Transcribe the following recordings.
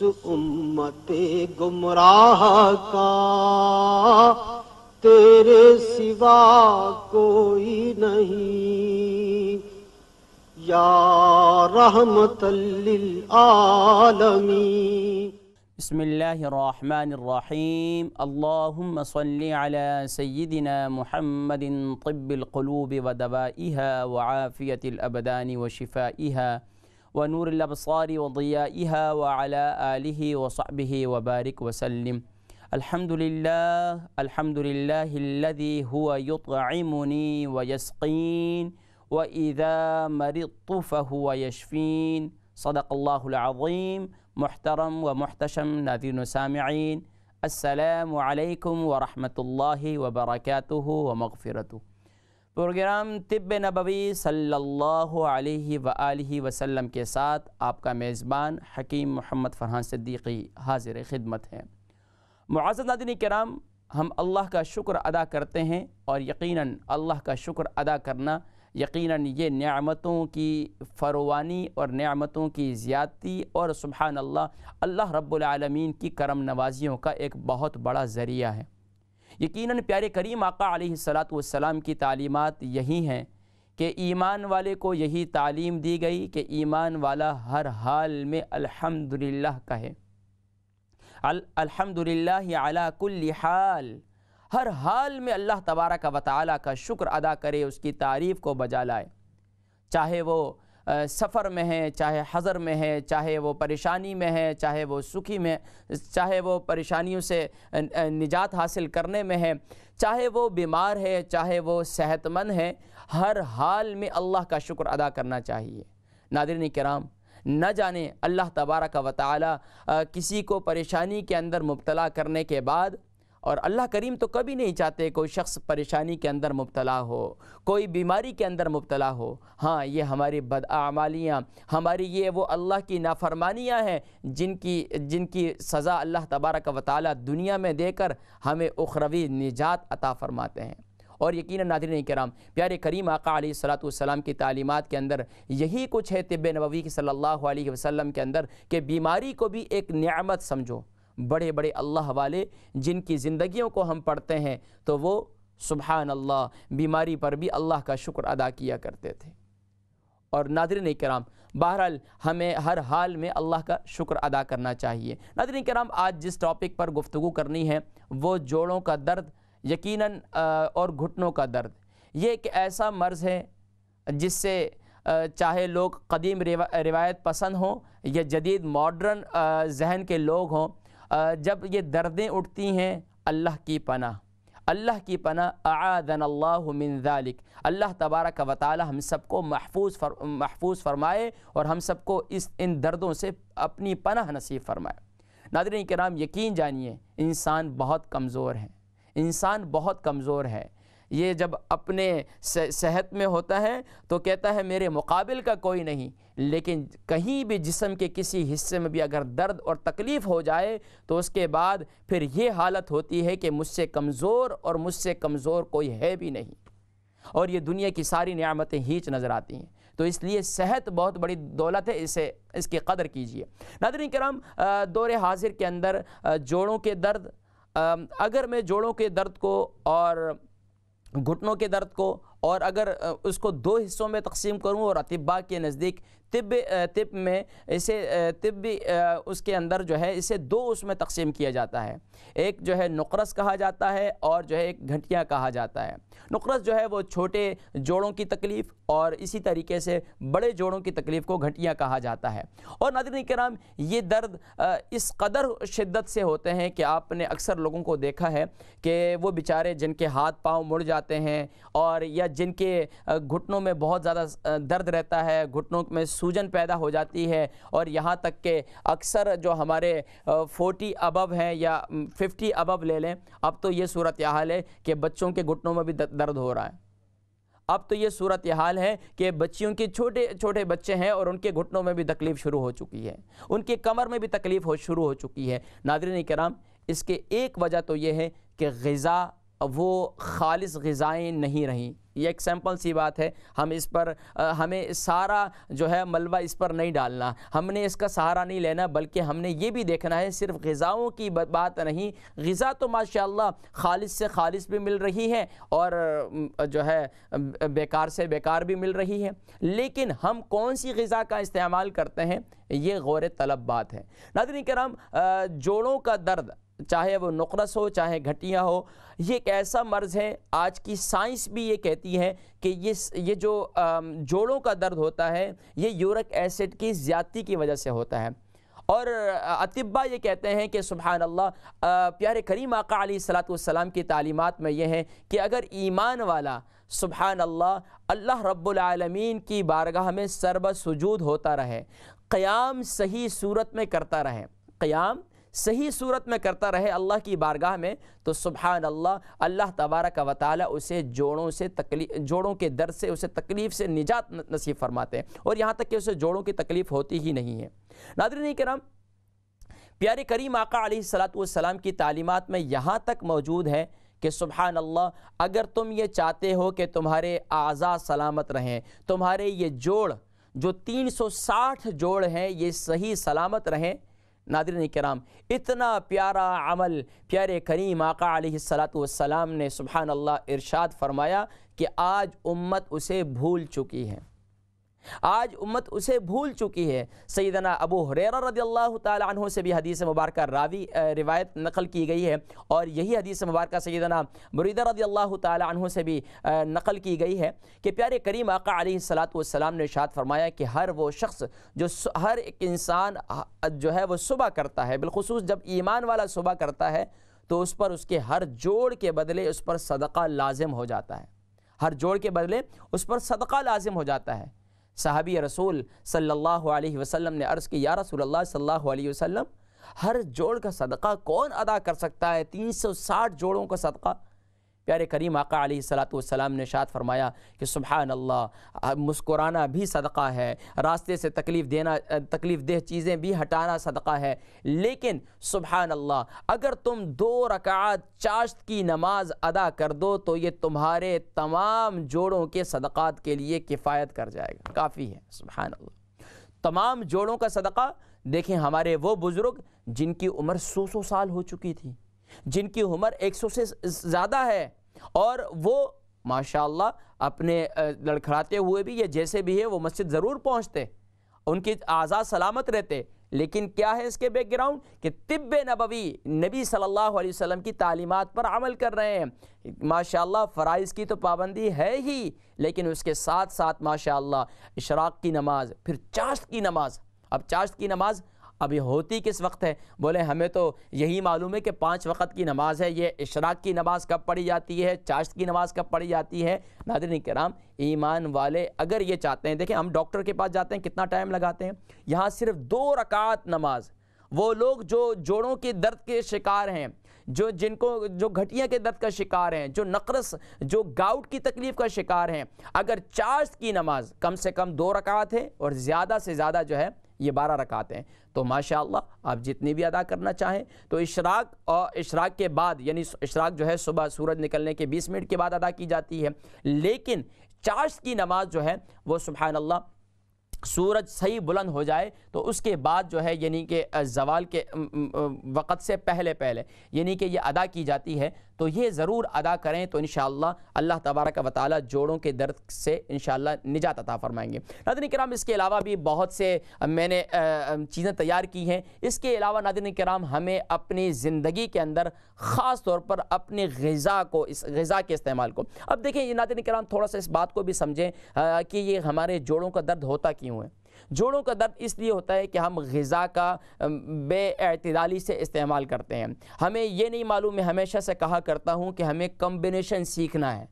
امت گمراہ کا تیرے سوا کوئی نہیں، یا رحمت للعالمین۔ بسم اللہ الرحمن الرحیم، اللہم صلی علی سیدنا محمد طب القلوب ودوائها وعافیت الابدان وشفائها ونور الابصار وضیائها وعلى آلہ وصحبہ وبارک وسلم۔ الحمدللہ الذی هو یطعمنی ویسقین وإذا مرضت فهو یشفین۔ صدق اللہ العظیم۔ محترم و محتشم ناظرین و سامعین، السلام علیکم ورحمۃ اللہ وبرکاتہ ومغفرتہ۔ پروگرام طب نبوی صلی اللہ علیہ وآلہ وسلم کے ساتھ آپ کا میزبان حکیم محمد فرحان صدیقی حاضر خدمت ہے۔ معزز ناظرین کرام، ہم اللہ کا شکر ادا کرتے ہیں، اور یقیناً اللہ کا شکر ادا کرنا یقیناً یہ نعمتوں کی فروانی اور نعمتوں کی زیادتی اور سبحان اللہ رب العالمین کی کرم نوازیوں کا ایک بہت بڑا ذریعہ ہے۔ یقیناً پیارے کریم آقا علیہ السلام کی تعلیمات یہی ہیں کہ ایمان والے کو یہی تعلیم دی گئی کہ ایمان والا ہر حال میں الحمدللہ کہے، الحمدللہ علی کل حال، ہر حال میں اللہ تبارک و تعالیٰ کا شکر ادا کرے، اس کی تعریف کو بجا لائے، چاہے وہ سفر میں ہے، چاہے حضر میں ہے، چاہے وہ پریشانی میں ہے، چاہے وہ سکھی میں، چاہے وہ پریشانیوں سے نجات حاصل کرنے میں ہے، چاہے وہ بیمار ہے، چاہے وہ صحت مند ہے، ہر حال میں اللہ کا شکر ادا کرنا چاہیے۔ ناظرین کرام، نہ جانے اللہ تبارک و تعالیٰ کسی کو پریشانی کے اندر مبتلا کرنے کے بعد، اور اللہ کریم تو کبھی نہیں چاہتے کوئی شخص پریشانی کے اندر مبتلا ہو، کوئی بیماری کے اندر مبتلا ہو۔ ہاں، یہ ہماری بدعمالیاں، ہماری یہ وہ اللہ کی نافرمانیاں ہیں جن کی سزا اللہ تبارک و تعالیٰ دنیا میں دے کر ہمیں اخروی نجات عطا فرماتے ہیں۔ اور یقیناً ناظرین کرام، پیارے کریم آقا علیہ السلام کی تعلیمات کے اندر یہی کچھ ہے طب نبوی کی صلی اللہ علیہ وسلم کے اندر کہ بیماری کو بھی ایک نعمت سمجھو۔ بڑے بڑے اللہ والے جن کی زندگیوں کو ہم پڑھتے ہیں تو وہ سبحان اللہ بیماری پر بھی اللہ کا شکر ادا کیا کرتے تھے۔ اور ناظرین کرام، بہرحال ہمیں ہر حال میں اللہ کا شکر ادا کرنا چاہیے۔ ناظرین کرام، آج جس ٹاپک پر گفتگو کرنی ہے وہ جوڑوں کا درد، یقیناً اور گھٹنوں کا درد۔ یہ ایک ایسا مرض ہے جس سے چاہے لوگ قدیم روایت پسند ہوں یا جدید ماڈرن ذہن کے لوگ ہوں، جب یہ دردیں اٹھتی ہیں، اللہ کی پناہ اعاذنا اللہ من ذالک، اللہ تبارک و تعالی ہم سب کو محفوظ فرمائے اور ہم سب کو ان دردوں سے اپنی پناہ نصیب فرمائے۔ ناظرین کرام، یقین جانیے انسان بہت کمزور ہے۔ یہ جب اپنے صحت میں ہوتا ہے تو کہتا ہے میرے مقابل کا کوئی نہیں، لیکن کہیں بھی جسم کے کسی حصے میں بھی اگر درد اور تکلیف ہو جائے تو اس کے بعد پھر یہ حالت ہوتی ہے کہ مجھ سے کمزور کوئی ہے بھی نہیں، اور یہ دنیا کی ساری نعمتیں ہیچ نظر آتی ہیں۔ تو اس لیے صحت بہت بڑی دولت ہے، اس کی قدر کیجیے۔ ناظرین کرام، دور حاضر کے اندر جوڑوں کے درد، اگر میں جوڑوں کے درد کو اور گھٹنوں کے درد کو اور اگر اس کو دو حصوں میں تقسیم کروں، اور اطباء کے نزدیک طب میں اسے اس کے اندر جو ہے اسے دو اس میں تقسیم کیا جاتا ہے۔ ایک جو ہے نقرس کہا جاتا ہے اور جو ہے ایک گھنٹیاں کہا جاتا ہے۔ نقرس جو ہے وہ چھوٹے جوڑوں کی تکلیف، اور اسی طریقے سے بڑے جوڑوں کی تکلیف کو گھنٹیاں کہا جاتا ہے۔ اور ناظرین کرام، یہ درد اس قدر شدت سے ہوتے ہیں کہ آپ نے اکثر لوگوں کو دیکھا ہے کہ وہ بیچارے جن کے ہاتھ پاؤں مڑ جاتے ہیں، اور یا جن کے گھٹنوں میں بہت زیادہ درد رہتا ہے، گھٹنوں میں سوجن پیدا ہو جاتی ہے، اور یہاں تک کہ اکثر جو ہمارے 40 ابو ہیں یا 50 ابو لے لیں، اب تو یہ صورتحال ہے کہ بچوں کے گھٹنوں میں بھی درد ہو رہا ہے۔ اب تو یہ صورتحال ہے کہ بچیوں کے چھوٹے بچے ہیں اور ان کے گھٹنوں میں بھی تکلیف شروع ہو چکی ہے، ان کے کمر میں بھی تکلیف شروع ہو چکی ہے۔ ناظرین کرام، اس کے ایک وجہ تو یہ ہے کہ غذا وہ خالص غذائیں نہیں رہیں، یہ ایک سیمپل سی بات ہے، ہم اس پر ہمیں سارا جو ہے ملبہ اس پر نہیں ڈالنا، ہم نے اس کا سہارا نہیں لینا، بلکہ ہم نے یہ بھی دیکھنا ہے صرف غذاؤں کی بات نہیں، غذا تو ماشاءاللہ خالص سے خالص بھی مل رہی ہے اور جو ہے بیکار سے بیکار بھی مل رہی ہے، لیکن ہم کون سی غذا کا استعمال کرتے ہیں یہ غور طلب بات ہے۔ ناظرین کرام، جوڑوں کا درد چاہے وہ نقرس ہو چاہے گھٹیا ہو، یہ ایک ایسا مرض ہے، آج کی سائنس بھی یہ کہتی ہے کہ یہ جو جوڑوں کا درد ہوتا ہے یہ یورک ایسڈ کی زیادتی کی وجہ سے ہوتا ہے، اور اطباء یہ کہتے ہیں کہ سبحان اللہ، پیارے کریم آقا علیہ الصلوۃ والسلام کی تعلیمات میں یہ ہے کہ اگر ایمان والا سبحان اللہ رب العالمین کی بارگاہ میں سربہ سجود ہوتا رہے، قیام صحیح صورت میں کرتا رہے، قیام صحیح صورت میں کرتا رہے اللہ کی بارگاہ میں، تو سبحان اللہ تبارک و تعالی اسے جوڑوں کے درد سے، اسے تکلیف سے نجات نصیب فرماتے ہیں، اور یہاں تک کہ اسے جوڑوں کی تکلیف ہوتی ہی نہیں ہے۔ ناظرین کرام، پیارے کریم آقا علیہ الصلوۃ والسلام کی تعلیمات میں یہاں تک موجود ہے کہ سبحان اللہ، اگر تم یہ چاہتے ہو کہ تمہارے اعضاء سلامت رہیں، تمہارے یہ جوڑ جو 360 جوڑ ہیں یہ صحیح سلامت رہیں، ناظرین کرام اتنا پیارا عمل پیارے کریم آقا علیہ الصلوۃ والسلام نے سبحان اللہ ارشاد فرمایا کہ آج امت اسے بھول چکی ہے، آج امت اسے بھول چکی ہے۔ سیدنا ابو ہریرہ رضی اللہ تعالی عنہ سے بھی حدیث مبارکہ روایت نقل کی گئی ہے، اور یہی حدیث مبارکہ سیدنا بریدہ رضی اللہ تعالی عنہ سے بھی نقل کی گئی ہے کہ پیارے کریم آقا علیہ الصلوۃ والسلام نے ارشاد فرمایا کہ ہر وہ شخص جو ہر ایک انسان جو ہے وہ صبح کرتا ہے، بالخصوص جب ایمان والا صبح کرتا ہے تو اس پر اس کے ہر جوڑ کے بدلے اس پر صدقہ لازم ہو جاتا ہے، ہر جوڑ کے بدلے اس پر صدقہ لازم ہو جاتا ہے۔ صحابی رسول صلی اللہ علیہ وسلم نے عرض کی، یا رسول اللہ صلی اللہ علیہ وسلم، ہر جوڑ کا صدقہ کون ادا کر سکتا ہے؟ 360 جوڑوں کا صدقہ؟ پیارے کریم آقا علیہ الصلوۃ والسلام نے ارشاد فرمایا کہ سبحان اللہ، مسکرانا بھی صدقہ ہے، راستے سے تکلیف دہ چیزیں بھی ہٹانا صدقہ ہے، لیکن سبحان اللہ اگر تم 2 رکعات چاشت کی نماز ادا کر دو تو یہ تمہارے تمام جوڑوں کے صدقات کے لیے کفایت کر جائے گا، کافی ہے۔ سبحان اللہ، تمام جوڑوں کا صدقہ۔ دیکھیں ہمارے وہ بزرگ جن کی عمر 100 سال ہو چکی تھی، جن کی عمر 100 سے زیادہ ہے، اور وہ ماشاءاللہ اپنے لڑکھڑاتے ہوئے بھی، یہ جیسے بھی ہے وہ مسجد ضرور پہنچتے، ان کی اعضاء سلامت رہتے، لیکن کیا ہے اس کے بیک گراؤنڈ کہ طب نبوی نبی صلی اللہ علیہ وسلم کی تعلیمات پر عمل کر رہے ہیں۔ ماشاءاللہ فرائض کی تو پابندی ہے ہی، لیکن اس کے ساتھ ساتھ ماشاءاللہ اشراق کی نماز، پھر چاشت کی نماز۔ اب چاشت کی نماز ابھی ہوتی کس وقت ہے؟ بولے ہمیں تو یہی معلوم ہے کہ 5 وقت کی نماز ہے، یہ اشراق کی نماز کب پڑھی جاتی ہے، چاشت کی نماز کب پڑھی جاتی ہے؟ ناظرین کرام، ایمان والے اگر یہ چاہتے ہیں، دیکھیں ہم ڈاکٹر کے پاس جاتے ہیں کتنا ٹائم لگاتے ہیں، یہاں صرف 2 رکعات نماز۔ وہ لوگ جو جوڑوں کے درد کے شکار ہیں، جو گھٹیا کے درد کا شکار ہیں، جو نقرس، جو گاؤٹ کی تکلیف کا شکار ہیں، اگر چاشت کی نماز کم سے کم 2 رکعات ہے اور زیادہ سے زیادہ جو ہے یہ 12 رکعت ہیں، تو ماشاءاللہ آپ جتنی بھی ادا کرنا چاہیں تو اشراق کے بعد، یعنی اشراق جو ہے صبح سورج نکلنے کے 20 منٹ کے بعد ادا کی جاتی ہے، لیکن چاشت کی نماز جو ہے وہ سبحان اللہ سورج صحیح بلند ہو جائے تو اس کے بعد جو ہے یعنی کہ زوال کے وقت سے پہلے یعنی کہ یہ ادا کی جاتی ہے، تو یہ ضرور ادا کریں تو انشاءاللہ اللہ تبارک و تعالی جوڑوں کے درد سے انشاءاللہ نجات عطا فرمائیں گے۔ ناظرین کرام، اس کے علاوہ بھی بہت سے میں نے چیزیں تیار کی ہیں۔ اس کے علاوہ ناظرین کرام، ہمیں اپنی زندگی کے اندر خاص طور پر اپنی غذا کے استعمال کو، اب دیکھیں یہ ناظرین کرام تھوڑا سا اس بات کو بھی سمجھیں کہ یہ ہمارے جوڑوں کا درد ہوتا کیوں ہے۔ جوڑوں کا درد اس لیے ہوتا ہے کہ ہم غذا کا بے اعتدالی سے استعمال کرتے ہیں۔ ہمیں یہ نہیں معلوم، میں ہمیشہ سے کہا کرتا ہوں کہ ہمیں کمبینیشن سیکھنا ہے،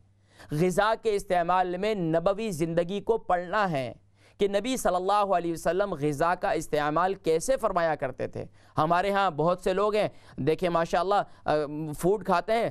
غذا کے استعمال میں نبوی زندگی کو پڑھنا ہے کہ نبی صلی اللہ علیہ وسلم غذا کا استعمال کیسے فرمایا کرتے تھے۔ ہمارے ہاں بہت سے لوگ ہیں، دیکھیں ماشاءاللہ فوڈ کھاتے ہیں،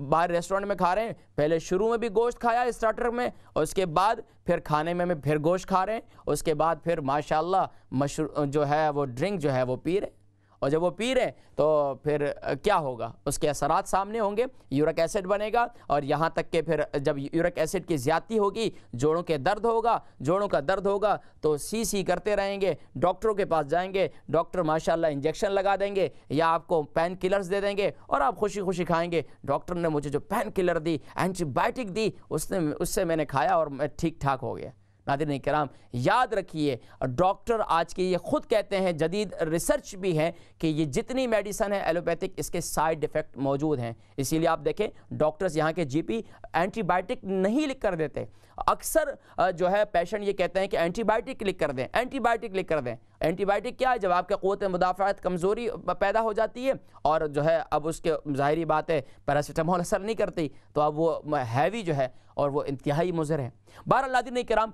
باہر ریسٹورنٹ میں کھا رہے ہیں، پہلے شروع میں بھی گوشت کھایا اسٹارٹر میں، اور اس کے بعد پھر کھانے میں پھر گوشت کھا رہے ہیں، اس کے بعد پھر ماشاءاللہ جو ہے وہ ڈرنک جو ہے وہ پی رہے ہیں، اور جب وہ پی رہے ہیں تو پھر کیا ہوگا؟ اس کے اثرات سامنے ہوں گے، یورک ایسڈ بنے گا، اور یہاں تک کہ پھر جب یورک ایسڈ کی زیادتی ہوگی جوڑوں کے درد ہوگا، جوڑوں کا درد ہوگا تو سی کرتے رہیں گے، ڈاکٹروں کے پاس جائیں گے، ڈاکٹر ماشاءاللہ انجیکشن لگا دیں گے یا آپ کو پین کلرز دے دیں گے اور آپ خوشی خوشی کھائیں گے، ڈاکٹر نے مجھے جو پین کلر دی، اینٹی بائیوٹک دی، اس سے میں نے کھایا اور میں ٹھیک ٹھاک ہو گیا۔ ناظرین کرام یاد رکھیے، ڈاکٹر آج کے یہ خود کہتے ہیں، جدید ریسرچ بھی ہے کہ یہ جتنی میڈیسن ہے ایلوپیتھک، اس کے سائیڈ ایفیکٹ موجود ہیں۔ اسی لیے آپ دیکھیں ڈاکٹرز یہاں کے جی پی اینٹی بائیوٹک نہیں لکھ کر دیتے، اکثر جو ہے پیشنٹ یہ کہتے ہیں کہ اینٹی بائیوٹک لکھ کر دیں، اینٹی بائیوٹک لکھ کر دیں۔ اینٹی بائیوٹک کیا ہے؟ جب آپ کے قوت مدافعت کمزوری پیدا ہو جاتی ہے اور جو ہے اب اس کے ظاہری بات ہے پیراسیٹامول اثر نہیں کرتی تو اب وہ ہیوی جو ہے اور وہ انتہائی مضر ہے۔ بہرحال ناظرین کرام،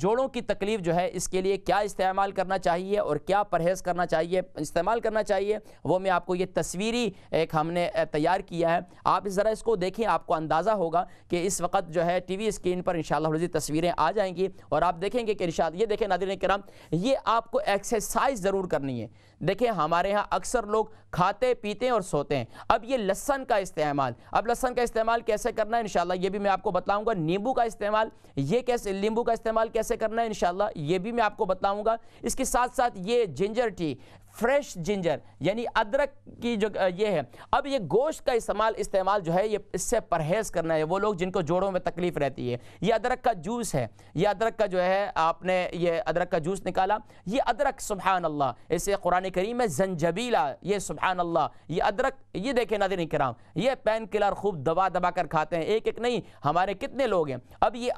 جوڑوں کی تکلیف جو ہے اس کے لیے کیا استعمال کرنا چاہیے اور کیا پرہیز کرنا چاہیے، استعمال کرنا چاہیے، وہ میں آپ کو یہ تصویری ایک ہم نے تیار کیا ہے۔ آپ ذرا اس کو دیکھیں، آپ کو اندازہ ہوگا کہ اس وقت جو ہے ٹی وی اسکرین پر انشاءاللہ تصویریں آ جائیں گی اور آپ دیکھیں گے کہ ارشاد، یہ دیکھیں ناظرین کرام، یہ آپ کو ایکسرسائز ضرور کرنی ہے۔ دیکھیں ہمارے ہاں اکثر لوگ کھاتے پیتے ہیں اور سوتے ہیں، اب یہ لہسن کا استعمال، اب لہسن کا استعمال کیسے کرنا ہے انشاءاللہ یہ بھی میں آپ کو بتلاؤں گا۔ نیمبو کا استعمال، یہ کیسے لیمبو کا استعمال کیسے کرنا ہے انشاءاللہ یہ بھی میں آپ کو بتلاؤں گا۔ اس کے ساتھ ساتھ یہ جنجر ٹی، فریش جنجر یعنی ادرک کی جو یہ ہے، اب یہ گوشت کا استعمال جو ہے یہ اس سے پرہیز کرنا ہے۔ وہ لوگ جن کو جوڑوں میں تکلیف رہتی ہے، یہ ادرک کا جوس ہے، یہ ادرک کا جو ہے آپ نے یہ ادرک کا جوس نکالا، یہ ادرک سبحان اللہ، اسے قرآن کریم میں زنجبیلا، یہ سبحان اللہ، یہ ادرک، یہ دیکھیں ناظرین کرام، یہ پین کلر خوب دبا دبا کر کھاتے ہیں، ایک ایک نہیں، ہمارے کتنے لوگ ہیں۔ اب یہ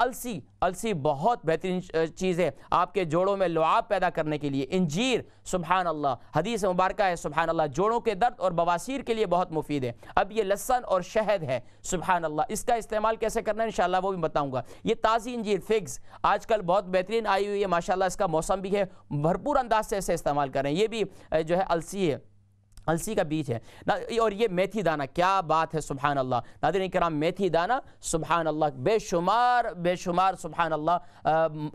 السی بہت بہترین چیز ہے آپ کے جوڑوں میں لعاب پیدا کرنے کے لیے۔ انجیر سبحان اللہ، حدیث مبارکہ ہے سبحان اللہ، جوڑوں کے درد اور بواسیر کے لیے بہت مفید ہے۔ اب یہ لہسن اور شہد ہے سبحان اللہ، اس کا استعمال کیسے کرنا ہے انشاءاللہ وہ بھی بتاؤں گا۔ یہ تازی انجیر فگز آج کل بہت بہترین آئی ہوئی ہے ماشاءاللہ، اس کا موسم بھی ہے، بھرپور انداز سے اسے استعمال کریں۔ یہ بھی جو ہے السی ہے، السی کا بیج ہے، اور یہ میتھی دانہ، کیا بات ہے سبحان اللہ۔ ناظرین کرام میتھی دانہ سبحان اللہ بے شمار سبحان اللہ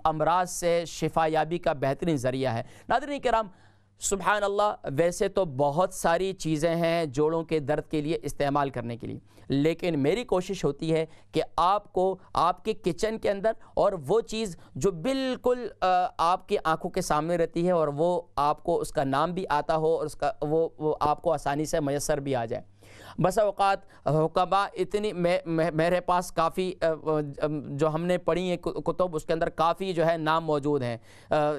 امراض سے شفا یابی کا بہترین ذریعہ ہے۔ ناظرین کرام سبحان اللہ، ویسے تو بہت ساری چیزیں ہیں جوڑوں کے درد کے لیے استعمال کرنے کے لیے، لیکن میری کوشش ہوتی ہے کہ آپ کو آپ کے کچن کے اندر اور وہ چیز جو بالکل آپ کی آنکھوں کے سامنے رہتی ہے اور وہ آپ کو اس کا نام بھی آتا ہو اور اس کا وہ آپ کو آسانی سے میسر بھی آ جائے۔ بس اوقات حکماء اتنی میرے پاس کافی جو ہم نے پڑھی ہیں کتب، اس کے اندر کافی جو ہے نام موجود ہیں،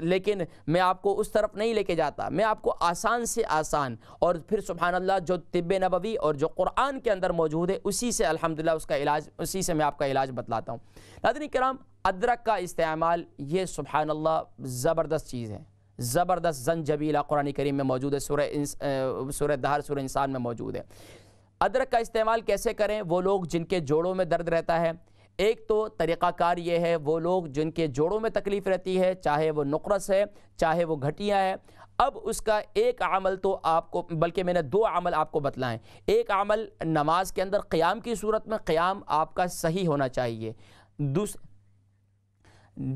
لیکن میں آپ کو اس طرف نہیں لے کے جاتا، میں آپ کو آسان سے آسان اور پھر سبحان اللہ جو طب نبوی اور جو قرآن کے اندر موجود ہے اسی سے الحمدللہ اس کا علاج، اسی سے میں آپ کا علاج بتلاتا ہوں۔ ناظرین کرام ادرک کا استعمال یہ سبحان اللہ زبردست چیز ہے، زبردست زنجبیلہ قرآن کریم میں موجود ہے، سورہ دہر سورہ انسان میں موجود ہے۔ ادرک کا استعمال کیسے کریں؟ وہ لوگ جن کے جوڑوں میں درد رہتا ہے، ایک تو طریقہ کار یہ ہے، وہ لوگ جن کے جوڑوں میں تکلیف رہتی ہے، چاہے وہ نقرس ہے چاہے وہ گھٹیا ہے، اب اس کا ایک عمل تو آپ کو، بلکہ میں نے 2 عمل آپ کو بتلائیں۔ ایک عمل نماز کے اندر قیام کی صورت میں، قیام آپ کا صحیح ہونا چاہیے۔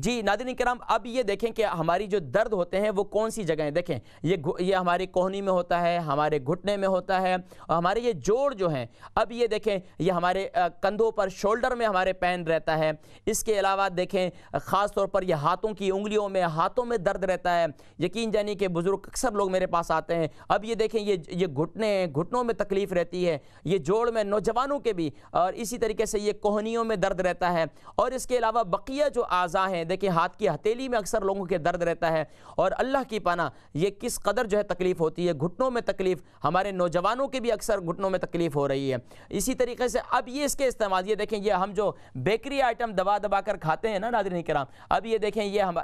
جی ناظرین کرام اب یہ دیکھیں کہ ہماری جو درد ہوتے ہیں وہ کون سی جگہیں، دیکھیں یہ ہماری کوہنی میں ہوتا ہے، ہمارے گھٹنے میں ہوتا ہے، اور ہمارے یہ جوڑ جو ہیں، اب یہ دیکھیں یہ ہمارے کندھوں پر شولڈر میں ہمارے پین رہتا ہے۔ اس کے علاوہ دیکھیں خاص طور پر یہ ہاتھوں کی انگلیوں میں، ہاتھوں میں درد رہتا ہے، یقین جانی کہ بزرگ اکثر لوگ میرے پاس آتے ہیں۔ اب یہ دیکھیں یہ گھٹنوں میں تکلیف رہتی ہے، یہ جوڑ میں، نوجوانوں کے بھی، اور اسی طریقے سے یہ کوہنیوں میں درد رہتا ہے، اور اس کے علاوہ بقیہ جو اعضاء ہیں، دیکھیں ہاتھ کی ہتھیلی میں اکثر لوگوں کے درد رہتا ہے، اور اللہ کی پناہ یہ کس قدر جو ہے تکلیف ہوتی ہے، گھٹنوں میں تکلیف، ہمارے نوجوانوں کے بھی اکثر گھٹنوں میں تکلیف ہو رہی ہے۔ اسی طریقے سے اب یہ اس کے استعمال، یہ دیکھیں یہ ہم جو بیکری آئٹم دبا دبا کر کھاتے ہیں نا ناظرین کرام، اب یہ دیکھیں یہ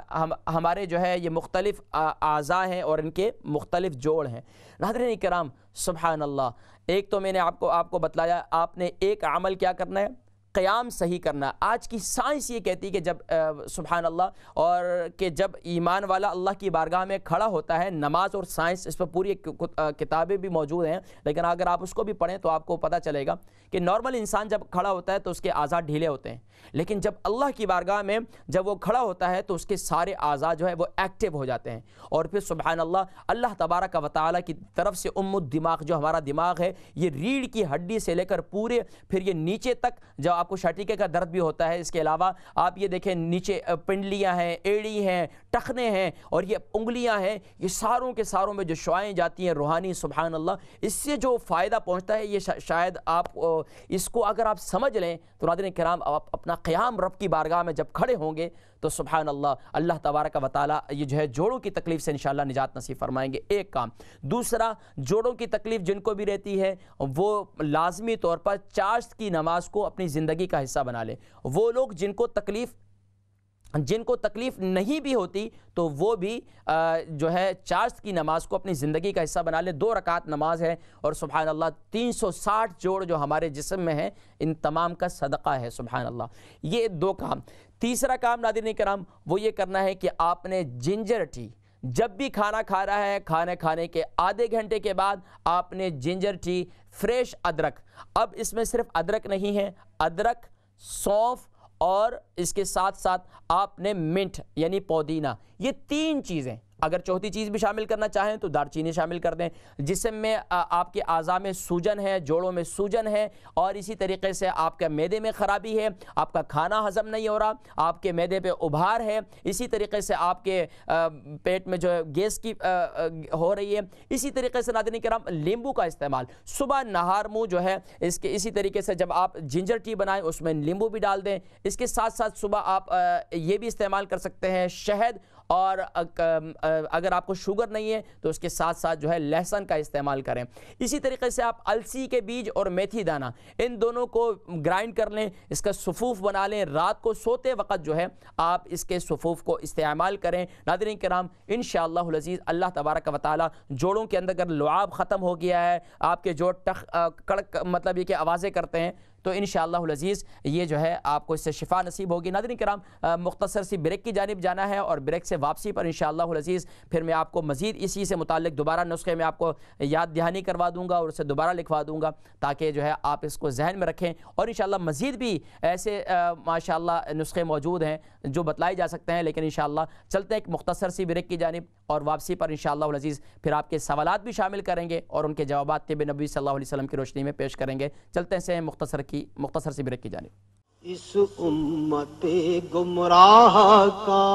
ہمارے جو ہے یہ مختلف اعضاء ہیں اور ان کے مختلف جوڑ ہیں۔ ناظرین کرام سبحان اللہ، ایک تو میں نے آپ کو بتلایا، آپ نے ایک عمل کیا کرنا ہے، قیام صحیح کرنا. آج کی سائنس یہ کہتی ہے کہ جب سبحان اللہ اور کہ جب ایمان والا اللہ کی بارگاہ میں کھڑا ہوتا ہے, نماز اور سائنس اس پر پوری کتابیں بھی موجود ہیں, لیکن اگر آپ اس کو بھی پڑھیں تو آپ کو پتہ چلے گا کہ نارمل انسان جب کھڑا ہوتا ہے تو اس کے اعضاء ڈھیلے ہوتے ہیں, لیکن جب اللہ کی بارگاہ میں جب وہ کھڑا ہوتا ہے تو اس کے سارے اعضاء جو ہے وہ ایکٹیو ہو جاتے ہیں. اور پھر سبحان اللہ تبارک و تعالیٰ کی طرف سے الدماغ, جو ہمارا دماغ ہے, یہ ریڑھ کی ہڈی سے لے کر پورے پھر یہ نیچے تک, جو آپ کو شٹیکے کا درد بھی ہوتا ہے, اس کے علاوہ آپ یہ دیکھیں نیچے پنڈلیاں ہیں, ایڑی ہیں, ٹخنے ہیں اور یہ انگلیاں ہیں, یہ ساروں کے ساروں میں جو شعائیں جاتی ہیں روحانی, سبحان اللہ, اس سے جو فائدہ پہنچتا ہے یہ شاید آپ اس کو اگر آپ سمجھ لیں تو ناظرین کرام آپ اپنا قیام رب کی بارگاہ میں جب کھڑے ہوں گے تو سبحان اللہ تبارک و تعالیٰ یہ جو ہے جوڑوں کی تکلیف سے انشاءاللہ نجات نصیب فرمائیں گے. ایک کام. دوسرا, جوڑوں کی تکلیف جن کو بھی رہتی ہے وہ لازمی طور پر چاشت کی نماز کو اپنی زندگی کا حصہ بنا لیں. وہ لوگ جن کو تکلیف نہیں بھی ہوتی تو وہ بھی جو ہے چاشت کی نماز کو اپنی زندگی کا حصہ بنا لیں. 2 رکعت نماز ہے اور سبحان اللہ 360 جوڑ جو ہمارے جسم میں ہیں ان تمام کا صدقہ ہے. سبحان اللہ, یہ 2 کام. تیسرا کام ناظرین کرام وہ یہ کرنا ہے کہ آپ نے جنجر ٹی جب بھی کھانا کھا رہا ہے, کھانے کے آدھے گھنٹے کے بعد آپ نے جنجر ٹی, فریش ادرک, اب اس میں صرف ادرک نہیں ہے, ادرک, سونف اور اس کے ساتھ ساتھ آپ نے منٹ یعنی پودینہ, یہ 3 چیزیں, اگر چوتھی چیز بھی شامل کرنا چاہیں تو دار چینی شامل کر دیں. جسم میں آپ کے اعضاء میں سوجن ہے, جوڑوں میں سوجن ہے, اور اسی طریقے سے آپ کے معدے میں خرابی ہے, آپ کا کھانا ہضم نہیں ہو رہا, آپ کے معدے پہ ابھار ہے, اسی طریقے سے آپ کے پیٹ میں جو ہے گیس کی ہو رہی ہے. اسی طریقے سے ناظرین کرام لیمبو کا استعمال صبح نہار منہ جو ہے اسی طریقے سے جب آپ جنجر ٹی بنائیں اس میں لیمبو بھی ڈال دیں. اس کے ساتھ ساتھ صبح آپ یہ بھی استعمال کر سکتے ہیں شہد, اور اگر آپ کو شوگر نہیں ہے تو اس کے ساتھ ساتھ جو ہے لہسن کا استعمال کریں. اسی طریقے سے آپ السی کے بیج اور میتھی دانہ ان دونوں کو گرائنڈ کر لیں, اس کا صفوف بنا لیں, رات کو سوتے وقت جو ہے آپ اس کے صفوف کو استعمال کریں. ناظرین کرام انشاءاللہ العزیز اللہ تبارک و تعالی جوڑوں کے اندر اگر لعاب ختم ہو گیا ہے, آپ کے جوڑ کڑک مطلب یہ کہ آوازیں کرتے ہیں, تو انشاءاللہ العزیز یہ جو ہے آپ کو اس سے شفا نصیب ہوگی. ناظرین کرام مختصر سی بریک کی جانب جانا ہے اور بریک سے واپسی پر انشاءاللہ العزیز پھر میں آپ کو مزید اسی سے متعلق دوبارہ نسخے میں آپ کو یاد دہانی کروا دوں گا اور اسے دوبارہ لکھوا دوں گا تاکہ جو ہے آپ اس کو ذہن میں رکھیں. اور انشاءاللہ مزید بھی ایسے ماشاءاللہ نسخے موجود ہیں جو بتلائے جا سکتے ہیں, لیکن انشاءاللہ چلتے ہیں ایک مختصر سی بریک کی جانب اور واپسی پر انشاءاللہ العزیز پھر آپ کے سوالات بھی شامل کریں گے اور ان کے جوابات طب نبوی صلی اللہ علیہ وسلم کی روشنی میں پیش کریں گے. چلتے ہیں مختصر سی بریک کی جانب. اس امت گمراہ کا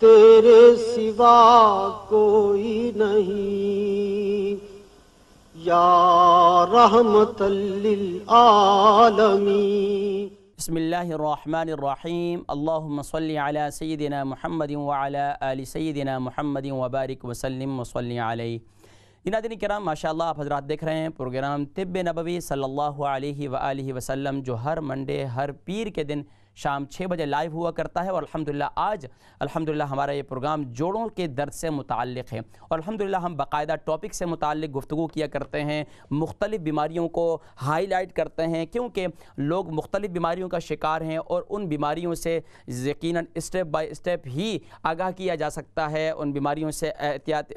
تیرے سوا کوئی نہیں, یا رحمت للعالمین. بسم اللہ الرحمن الرحیم. اللہم صلی علی سیدنا محمد وعلی آل سیدنا محمد وبارک وسلم وصلی علیہ. ناظرین کرام ماشاءاللہ آپ حضرات دیکھ رہے ہیں پروگرام طب نبوی صلی اللہ علیہ وآلہ وسلم جو ہر منڈے ہر پیر کے دن شام 6 بجے لائیو ہوا کرتا ہے. اور الحمدللہ آج الحمدللہ ہمارا یہ پروگرام جوڑوں کے درد سے متعلق ہے اور الحمدللہ ہم باقاعدہ ٹاپک سے متعلق گفتگو کیا کرتے ہیں, مختلف بیماریوں کو ہائی لائٹ کرتے ہیں کیونکہ لوگ مختلف بیماریوں کا شکار ہیں اور ان بیماریوں سے یقیناً اسٹیپ بائی اسٹیپ ہی آگاہ کیا جا سکتا ہے. ان بیماریوں سے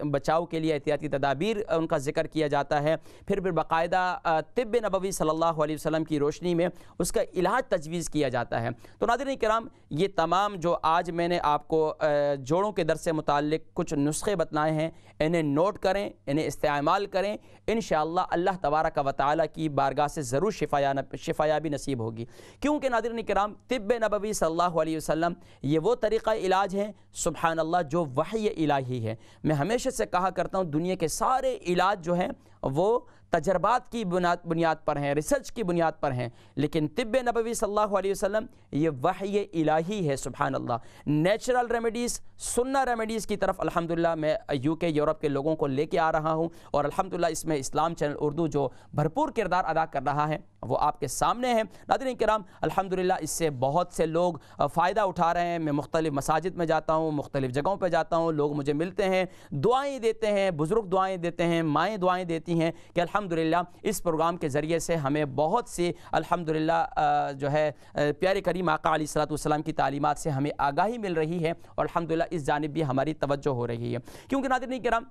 بچاؤ کے لیے احتیاطی تدابیر ان کا ذکر کیا جاتا ہے, پھر باقاعدہ طب نبوی صلی اللہ علیہ وسلم کی روشنی میں اس کا علاج تجویز کیا جاتا ہے. تو ناظرین کرام یہ تمام جو آج میں نے آپ کو جوڑوں کے درد سے متعلق کچھ نسخے بتلائے ہیں, انہیں نوٹ کریں, انہیں استعمال کریں, انشاءاللہ اللہ تبارک و تعالی کی بارگاہ سے ضرور شفایابی نصیب ہوگی. کیونکہ ناظرین کرام طب نبوی صلی اللہ علیہ وسلم یہ وہ طریقہ علاج ہے سبحان اللہ جو وحی الہی ہے. میں ہمیشہ سے کہا کرتا ہوں دنیا کے سارے علاج جو ہیں وہ تجربات کی بنیاد پر ہیں, ریسرچ کی بنیاد پر ہیں, لیکن طب نبوی صلی اللہ علیہ وسلم یہ وحی الہی ہے سبحان اللہ. نیچرل ریمیڈیز, سنہ ریمیڈیز کی طرف الحمدللہ میں UK یورپ کے لوگوں کو لے کے آ رہا ہوں اور الحمدللہ اس میں اسلام چینل اردو جو بھرپور کردار ادا کر رہا ہے وہ آپ کے سامنے ہیں۔ ناظرین کرام الحمدللہ اس سے بہت سے لوگ فائدہ اٹھا رہے ہیں۔ میں مختلف مساجد میں جاتا ہوں، مختلف جگہوں پہ جاتا ہوں، لوگ مجھے ملتے ہیں، دعائیں دیتے ہیں، بزرگ دعائیں دیتے ہیں، مائیں دعائیں دیتی ہیں کہ الحمدللہ اس پروگرام کے ذریعے سے ہمیں بہت سی الحمدللہ جو ہے پیارے کریم آقا علیہ الصلوۃ والسلام کی تعلیمات سے ہمیں آگاہی مل رہی ہے، اور الحمدللہ اس جانب بھی ہماری توجہ ہو رہی ہے۔ کیونکہ ناظرین کرام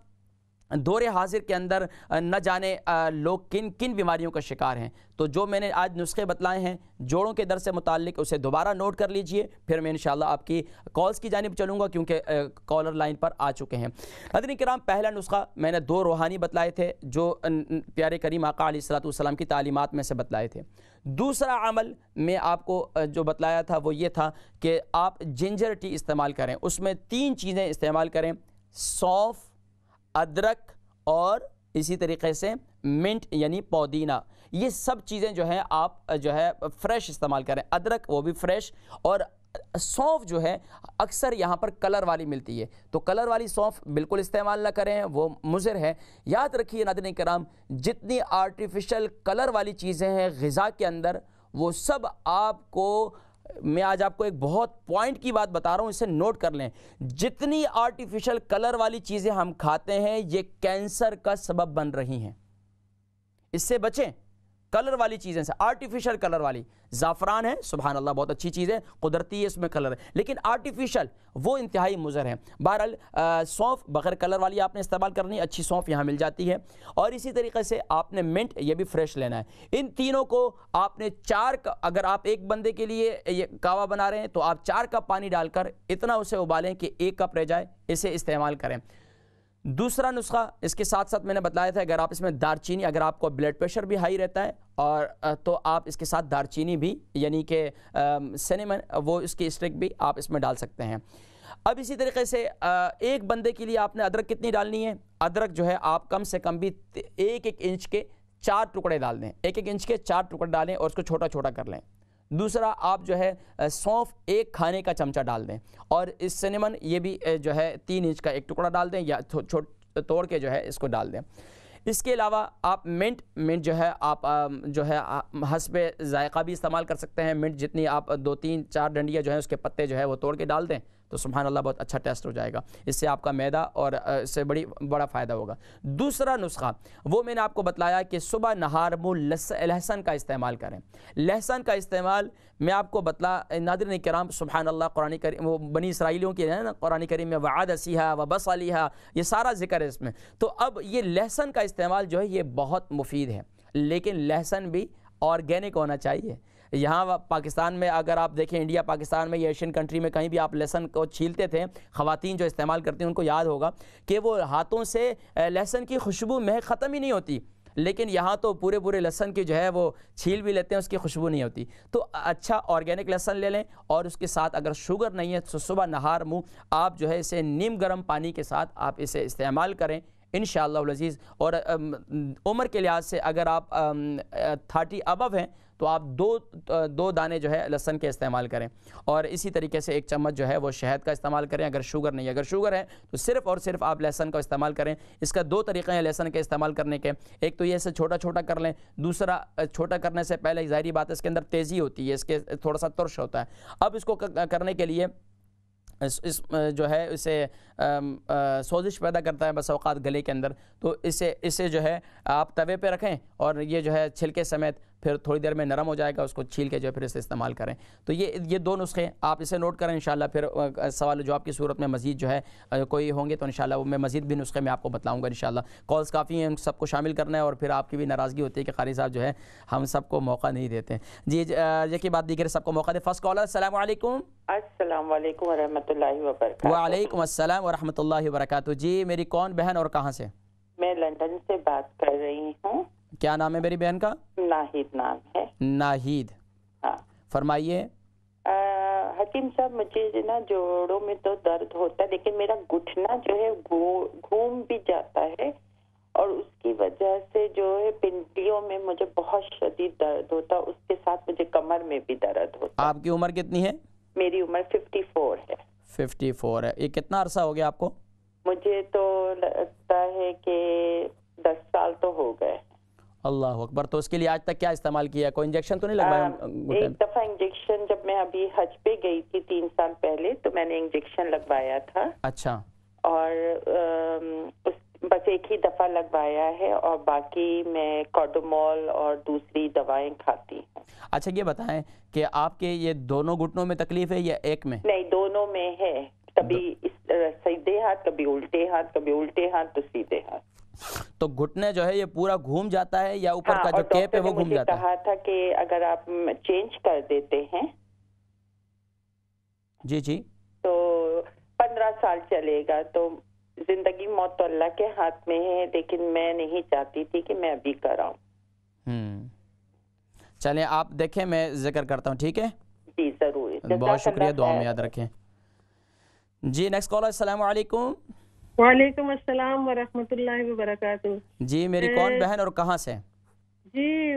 دور حاضر کے اندر نہ جانے لوگ کن کن بیماریوں کا شکار ہیں۔ تو جو میں نے آج نسخے بتلائے ہیں جوڑوں کے درد سے متعلق، اسے دوبارہ نوٹ کر لیجئے، پھر میں انشاءاللہ آپ کی کالز کی جانب چلوں گا کیونکہ کالر لائن پر آ چکے ہیں۔ ناظرین کرام پہلا نسخہ میں نے 2 روحانی بتلائے تھے جو پیارے کریم آقا علیہ الصلوۃ والسلام کی تعلیمات میں سے بتلائے تھے۔ دوسرا عمل میں آپ کو جو بتلایا تھا وہ یہ تھا کہ آپ جنجر ٹی استعمال کریں، اس میں 3 چیزیں استعمال کریں، سونف، ادرک اور اسی طریقے سے منٹ یعنی پودینہ۔ یہ سب چیزیں جو ہیں آپ جو ہے فریش استعمال کریں، ادرک وہ بھی فریش، اور سونف جو ہے اکثر یہاں پر کلر والی ملتی ہے، تو کلر والی سونف بالکل استعمال نہ کریں، وہ مضر ہے۔ یاد رکھیے ناظرین کرام جتنی آرٹیفیشل کلر والی چیزیں ہیں غذا کے اندر، وہ سب آپ کو، میں آج آپ کو ایک بہت پوائنٹ کی بات بتا رہا ہوں، اسے نوٹ کر لیں، جتنی آرٹیفیشل کلر والی چیزیں ہم کھاتے ہیں یہ کینسر کا سبب بن رہی ہیں، اس سے بچیں۔ کلر والی چیزیں سے، آرٹیفیشل کلر والی، زعفران ہے سبحان اللہ بہت اچھی چیز ہے، قدرتی ہے، اس میں کلر ہے، لیکن آرٹیفیشل وہ انتہائی مضر ہے۔ بہرحال سونف بغیر کلر والی آپ نے استعمال کرنی، اچھی سونف یہاں مل جاتی ہے، اور اسی طریقے سے آپ نے منٹ، یہ بھی فریش لینا ہے۔ ان تینوں کو آپ نے 4 اگر آپ ایک بندے کے لیے یہ کہوہ بنا رہے ہیں تو آپ 4 کپ پانی ڈال کر اتنا اسے ابالیں کہ 1 کپ رہ جائے، اسے استعمال کریں۔ دوسرا نسخہ اس کے ساتھ ساتھ میں نے بتلایا تھا، اگر آپ اس میں دارچینی، اگر آپ کو بلڈ پریشر بھی ہائی رہتا ہے اور تو آپ اس کے ساتھ دارچینی بھی یعنی کہ سینیمن وہ اس کی اسٹک بھی آپ اس میں ڈال سکتے ہیں۔ اب اسی طریقے سے ایک بندے کے لیے آپ نے ادرک کتنی ڈالنی ہے؟ ادرک جو ہے آپ کم سے کم بھی 1 انچ کے 4 ٹکڑے ڈال دیں، 1 انچ کے 4 ٹکڑے ڈالیں اور اس کو چھوٹا چھوٹا کر لیں۔ دوسرا آپ جو ہے سونف 1 کھانے کا چمچہ ڈال دیں، اور اس سینیمن یہ بھی جو ہے 3 انچ کا 1 ٹکڑا ڈال دیں یا توڑ کے جو ہے اس کو ڈال دیں۔ اس کے علاوہ آپ منٹ جو ہے آپ جو ہے حسب ذائقہ بھی استعمال کر سکتے ہیں۔ منٹ جتنی آپ 2 3 4 ڈنڈیاں جو ہیں اس کے پتے جو ہے وہ توڑ کے ڈال دیں تو سبحان اللہ بہت اچھا ٹیسٹ ہو جائے گا، اس سے آپ کا معدہ اور اس سے بڑا فائدہ ہوگا۔ دوسرا نسخہ وہ میں نے آپ کو بتلایا کہ صبح نہار منہ لہسن کا استعمال کریں۔ لہسن کا استعمال میں آپ کو ناظرین کرام سبحان اللہ قرآن کریم وہ بنی اسرائیلیوں کی ہے نا، قرآن کریم میں وعدسیہا وبصلیہا یہ سارا ذکر ہے اس میں، تو اب یہ لہسن کا استعمال جو ہے یہ بہت مفید ہے، لیکن لہسن بھی آرگینک ہونا چاہیے۔ یہاں پاکستان میں اگر آپ دیکھیں، انڈیا پاکستان میں یا ایشین کنٹری میں کہیں بھی آپ لہسن کو چھیلتے تھے، خواتین جو استعمال کرتی ہیں ان کو یاد ہوگا کہ وہ ہاتھوں سے لہسن کی خوشبو مہک ختم ہی نہیں ہوتی، لیکن یہاں تو پورے لہسن کی جو ہے وہ چھیل بھی لیتے ہیں، اس کی خوشبو نہیں ہوتی۔ تو اچھا آرگینک لہسن لے لیں، اور اس کے ساتھ اگر شوگر نہیں ہے تو صبح نہار منہ آپ جو ہے اسے نیم گرم پانی کے ساتھ آپ اسے استعمال کریں انشاءاللہ العزیز۔ اور عمر کے لحاظ سے اگر آپ 30 ابو ہیں تو آپ 2 دانے جو ہے لہسن کے استعمال کریں، اور اسی طریقے سے 1 چمچ جو ہے وہ شہد کا استعمال کریں اگر شوگر نہیں ہے۔ اگر شوگر ہے تو صرف اور صرف آپ لہسن کا استعمال کریں۔ اس کا 2 طریقے ہیں لہسن کے استعمال کرنے کے، ایک تو یہ اسے چھوٹا چھوٹا کر لیں، دوسرا چھوٹا کرنے سے پہلے ظاہری بات ہے اس کے اندر تیزی ہوتی ہے، اس کے تھوڑا سا ترش ہوتا ہے۔ اب اس کو کرنے کے لیے اس جو ہے اسے سوزش پیدا کرتا ہے بس اوقات گلے کے اندر، تو اسے جو ہے آپ توے پہ رکھیں اور یہ جو ہے چھلکے سمیت پھر تھوڑی دیر میں نرم ہو جائے گا، اس کو چھیل کے جو ہے پھر اسے استعمال کریں۔ تو یہ 2 نسخے آپ اسے نوٹ کریں انشاءاللہ، پھر سوال و جواب کی صورت میں مزید جو ہے کوئی ہوں گے تو انشاءاللہ وہ میں مزید بھی نسخے میں آپ کو بتلاؤں گا انشاءاللہ۔ کالز کافی ہیں، سب کو شامل کرنا ہے، اور پھر آپ کی بھی ناراضگی ہوتی ہے کہ قاری صاحب جو ہے ہم سب کو موقع نہیں دیتے۔ جی یہ بات دیگر سب کو موقع دے۔ فرسٹ کالر السلام علیکم۔ السلام علیکم ورحمۃ اللہ وبرکاتہ۔ وعلیکم السلام ورحمۃ اللہ وبرکاتہ۔ جی میری کون بہن اور کہاں سے؟ میں لندن سے بات کر رہی ہوں۔ کیا نام ہے میری بہن کا؟ ناہید نام ہے۔ ناہید، ہاں فرمائیے۔ حکیم صاحب مجھے نا جوڑوں میں تو درد ہوتا ہے، لیکن میرا گھٹنا جو ہے گھوم بھی جاتا ہے، اور اس کی وجہ سے جو ہے پنڈلیوں میں مجھے بہت شدید درد ہوتا ہے، اس کے ساتھ مجھے کمر میں بھی درد ہوتا ہے۔ آپ کی عمر کتنی ہے؟ میری عمر 54 ہے۔ 54 ہے۔ یہ کتنا عرصہ ہو گیا آپ کو؟ مجھے تو لگتا ہے کہ 10 سال تو ہو گئے۔ اللہ اکبر. تو اس کے لیے آج تک کیا استعمال کیا ہے؟ کوئی انجیکشن تو نہیں لگوایا؟ ایک دفعہ انجیکشن جب میں ابھی حج پہ گئی تھی 3 سال پہلے تو میں نے انجیکشن لگوایا تھا. اچھا. اور بس ایک ہی دفعہ لگوایا ہے اور باقی میں کوڈومول اور دوسری دوائیں کھاتی ہوں. اچھا یہ بتائیں کہ آپ کے یہ دونوں گھٹنوں میں تکلیف ہے یا ایک میں؟ نہیں دونوں میں ہے. کبھی سیدھے ہاتھ کبھی الٹے ہاتھ کبھی الٹے ہاتھ تو سیدھے ہاتھ. تو گھٹنے جو ہے یہ پورا گھوم جاتا ہے یا اوپر کا جو کیپ ہے وہ گھوم جاتا ہے؟ کہا تھا کہ اگر آپ چینج کر دیتے ہیں جی جی تو 15 سال چلے گا. تو زندگی موت تو اللہ کے ہاتھ میں ہے لیکن میں نہیں چاہتی تھی کہ میں ابھی کراؤں. چلیں آپ دیکھیں میں ذکر کرتا ہوں. ٹھیک ہے جی ضرور. بہت شکریہ, دعا میں یاد رکھیں. جی نیکسٹ کالر. السلام علیکم. وعلیکم السلام ورحمۃ اللہ وبرکاتہ. جی میری کون بہن اور کہاں سے؟ جی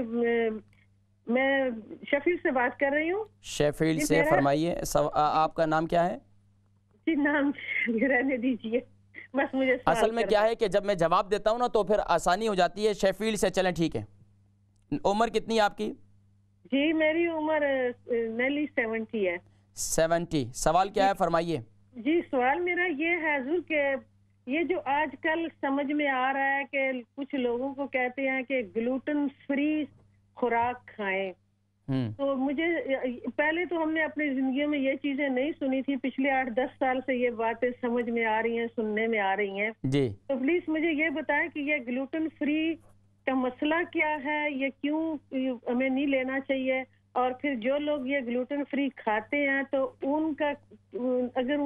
میں شیفیلڈ سے بات کر رہی ہوں. شیفیلڈ سے. فرمائیے آپ کا نام کیا ہے؟ جی نام رہنے دیجیے بس مجھے اصل میں کیا ہے کہ جب میں جواب دیتا ہوں نا تو پھر آسانی ہو جاتی ہے. شیفیلڈ سے. چلیں ٹھیک ہے. عمر کتنی ہے آپ کی؟ جی میری عمر نیلی 70 ہے. 70. سوال کیا ہے فرمائیے. جی سوال میرا یہ ہے حضور کہ یہ جو آج کل سمجھ میں آ رہا ہے کہ کچھ لوگوں کو کہتے ہیں کہ گلوٹن فری خوراک کھائیں. تو مجھے پہلے تو ہم نے اپنی زندگی میں یہ چیزیں نہیں سنی تھی. پچھلے 8-10 سال سے یہ باتیں سمجھ میں آ رہی ہیں, سننے میں آ رہی ہیں. جی تو پلیز مجھے یہ بتائیں کہ یہ گلوٹن فری کا مسئلہ کیا ہے, یہ کیوں ہمیں نہیں لینا چاہیے, اور پھر جو لوگ یہ گلوٹن فری کھاتے ہیں تو ان کا اگر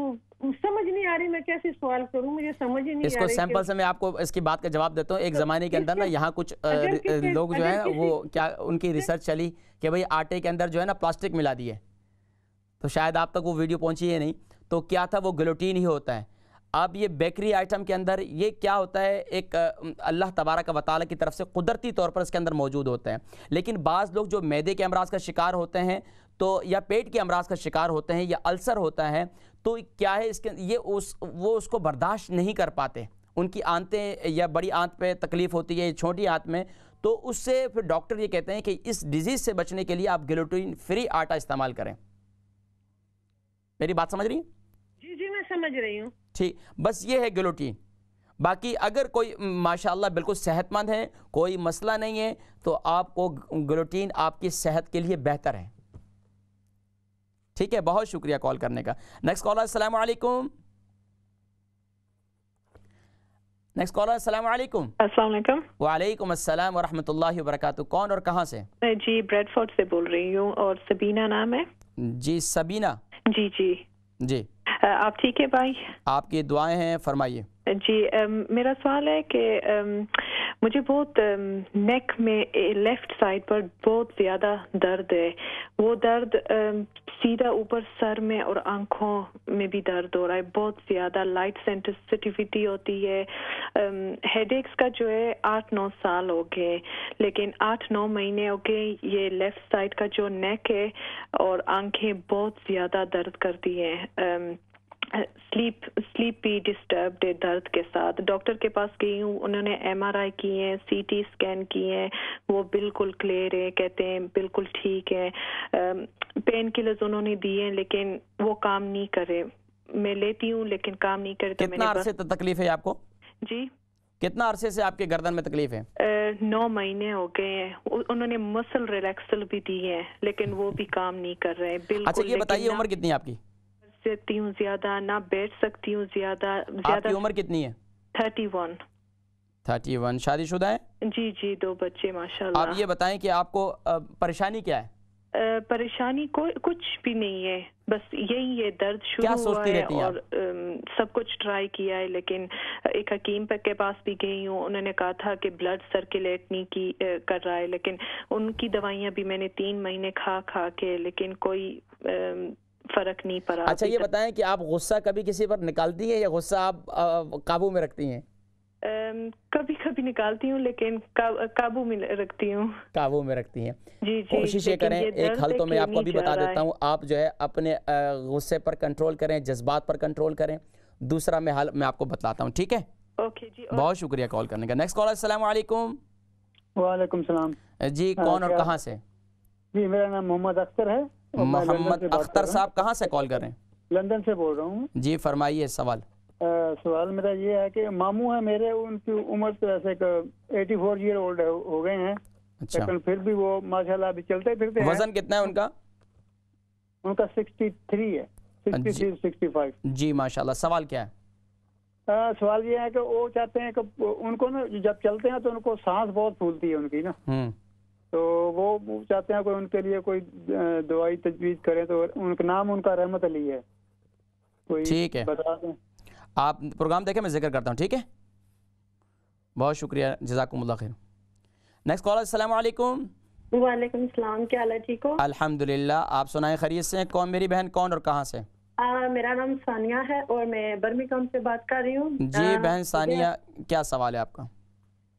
سمجھ نہیں آ رہی میں کیسے سوال کروں, مجھے سمجھ ہی نہیں آ رہی. اس کو سیمپل سے میں آپ کو اس کی بات کا جواب دیتا ہوں. ایک زمانے کے اندر نا یہاں کچھ لوگ جو ہیں وہ کیا ان کی ریسرچ چلی کہ بھئی آٹے کے اندر جو ہے نا پلاسٹک ملا دی ہے, تو شاید آپ تک وہ ویڈیو پہنچی ہے نہیں. تو کیا تھا وہ گلوٹین ہی ہوتا ہے. اب یہ بیکری آئٹم کے اندر یہ کیا ہوتا ہے, ایک اللہ تبارک و تعالیٰ کی طرف سے قدرتی طور پر اس کے اندر موجود ہوتا ہے. لیکن بعض لوگ جو معدے کے امراض کا شکار ہوتے ہیں تو یا پیٹ کے امراض کا شکار ہوتے ہیں یا السر ہوتا ہے, تو کیا ہے اس کے وہ اس کو برداشت نہیں کر پاتے. ان کی آنتیں یا بڑی آنت پہ تکلیف ہوتی ہے, چھوٹی آنت میں, تو اس سے پھر ڈاکٹر یہ کہتے ہیں کہ اس ڈیزیز سے بچنے کے لیے آپ گلوٹین فری آٹا استعمال کریں. میری بات سمجھ رہی ہیں؟ جی جی میں سمجھ رہی ہوں. ٹھیک, بس یہ ہے گلوٹین. باقی اگر کوئی ماشاءاللہ بالکل صحت مند ہے, کوئی مسئلہ نہیں ہے, تو آپ کو گلوٹین آپ کی صحت کے لیے بہتر ہے. ٹھیک ہے, بہت شکریہ کال کرنے کا. Next caller. السلام علیکم. Next caller. السلام علیکم. السلام علیکم. وعلیکم السلام ورحمۃ اللہ وبرکاتہ. کون اور کہاں سے؟ جی بریڈ فورڈ سے بول رہی ہوں اور سبینہ نام ہے. جی سبینہ. جی جی جی آپ ٹھیک ہے بھائی؟ آپ کی دعائیں ہیں, فرمائیے. جی میرا سوال ہے کہ مجھے بہت نیک میں لیفٹ سائڈ پر بہت زیادہ درد ہے. وہ درد سیدھا اوپر سر میں اور آنکھوں میں بھی درد ہو رہا ہے بہت زیادہ. لائٹ سینسٹیوٹی ہوتی ہے. ہیڈ ایکس کا جو ہے 8-9 سال ہو گئے, لیکن 8-9 مہینے ہو گئے یہ لیفٹ سائڈ کا جو نیک ہے اور آنکھیں بہت زیادہ درد کرتی ہیں. سلیپ بھی ڈسٹربڈ ہے درد کے ساتھ. ڈاکٹر کے پاس گئی ہوں, انہوں نے MRI کی ہیں, CT اسکین کی ہیں, وہ بالکل کلیئر ہے, کہتے ہیں بالکل ٹھیک ہے. پین کلرز انہوں نے دیے ہیں لیکن وہ کام نہیں کرے. میں لیتی ہوں لیکن کام نہیں کرے. کتنا عرصے تکلیف ہے آپ کو؟ جی کتنا عرصے سے آپ کے گردن میں تکلیف ہے؟ 9 مہینے ہو گئے ہیں. انہوں نے مسل ریلیکسل بھی دی ہے لیکن وہ بھی کام نہیں کر رہے بالکل. اچھا یہ بتائیے عمر کتنی ہے آپ کی؟ سکتی ہوں زیادہ, نہ بیٹھ سکتی ہوں زیادہ. آپ کی عمر کتنی ہے؟ 31. شادی شدہ ہے؟ جی جی 2 بچے ماشاءاللہ. آپ یہ بتائیں کہ آپ کو پریشانی کیا ہے؟ پریشانی کوئی کچھ بھی نہیں ہے, بس یہی ہے درد شروع ہوا ہے اور سب کچھ ٹرائی کیا ہے. لیکن ایک حکیم کے پاس بھی گئی ہوں, انہوں نے کہا تھا کہ بلڈ سرکولیٹ نہیں کر رہا ہے, لیکن ان کی دوائیاں بھی میں نے 3 مہینے کھا کے لیکن کوئی فرق نہیں پڑا. اچھا یہ بتائیں کہ آپ غصہ کبھی کسی پر نکالتی ہیں یا غصہ آپ قابو میں رکھتی ہیں؟ کبھی کبھی نکالتی ہوں لیکن قابو میں رکھتی ہوں. قابو میں رکھتی ہیں. جی جی کوشش یہ کریں, ایک حل تو میں آپ کو بھی بتا دیتا ہوں, آپ جو ہے اپنے غصے پر کنٹرول کریں, جذبات پر کنٹرول کریں. دوسرا میں حل میں آپ کو بتلاتا ہوں, ٹھیک ہے؟ اوکے جی. بہت شکریہ کال کرنے کا. Next caller. السلام علیکم. وعلیکم السلام جی کون اور کہاں سے؟ جی میرا نام محمد اختر ہے. محمد اختر صاحب کہاں سے کال کر رہے ہیں؟ لندن سے بول رہا ہوں. جی فرمائیے سوال. سوال میرا یہ ہے کہ ماموں ہیں میرے, ان کی عمر تو ایسے 84 ایئر اولڈ ہو گئے ہیں, لیکن پھر بھی وہ ماشاءاللہ ابھی چلتے پھرتے ہیں. وزن کتنا ہے ان کا؟ ان کا 63 ہے, 63 65. جی ماشاءاللہ. سوال کیا ہے؟ سوال یہ ہے کہ وہ چاہتے ہیں کہ ان کو نا جب چلتے ہیں تو ان کو سانس بہت پھولتی ہے ان کی نا, تو وہ چاہتے ہیں کہ ان کے لیے کوئی دوائی تجویز کریں, تو ان کا نام ان کا رحمت علی ہے, کوئی ٹھیک ہے بتا دیں. آپ پروگرام دیکھیں, میں ذکر کرتا ہوں. ٹھیک ہے, بہت شکریہ, جزاکم اللہ خیر. Next caller. السلام علیکم. وعلیکم السلام, کیا حال ہے, ٹھیک ہو؟ الحمدللہ, آپ سنائیں خیریت سے؟ کون میری بہن, کون اور کہاں سے؟ میرا نام ثانیہ ہے اور میں برمنگھم سے بات کر رہی ہوں. جی بہن ثانیہ, کیا سوال ہے آپ کا؟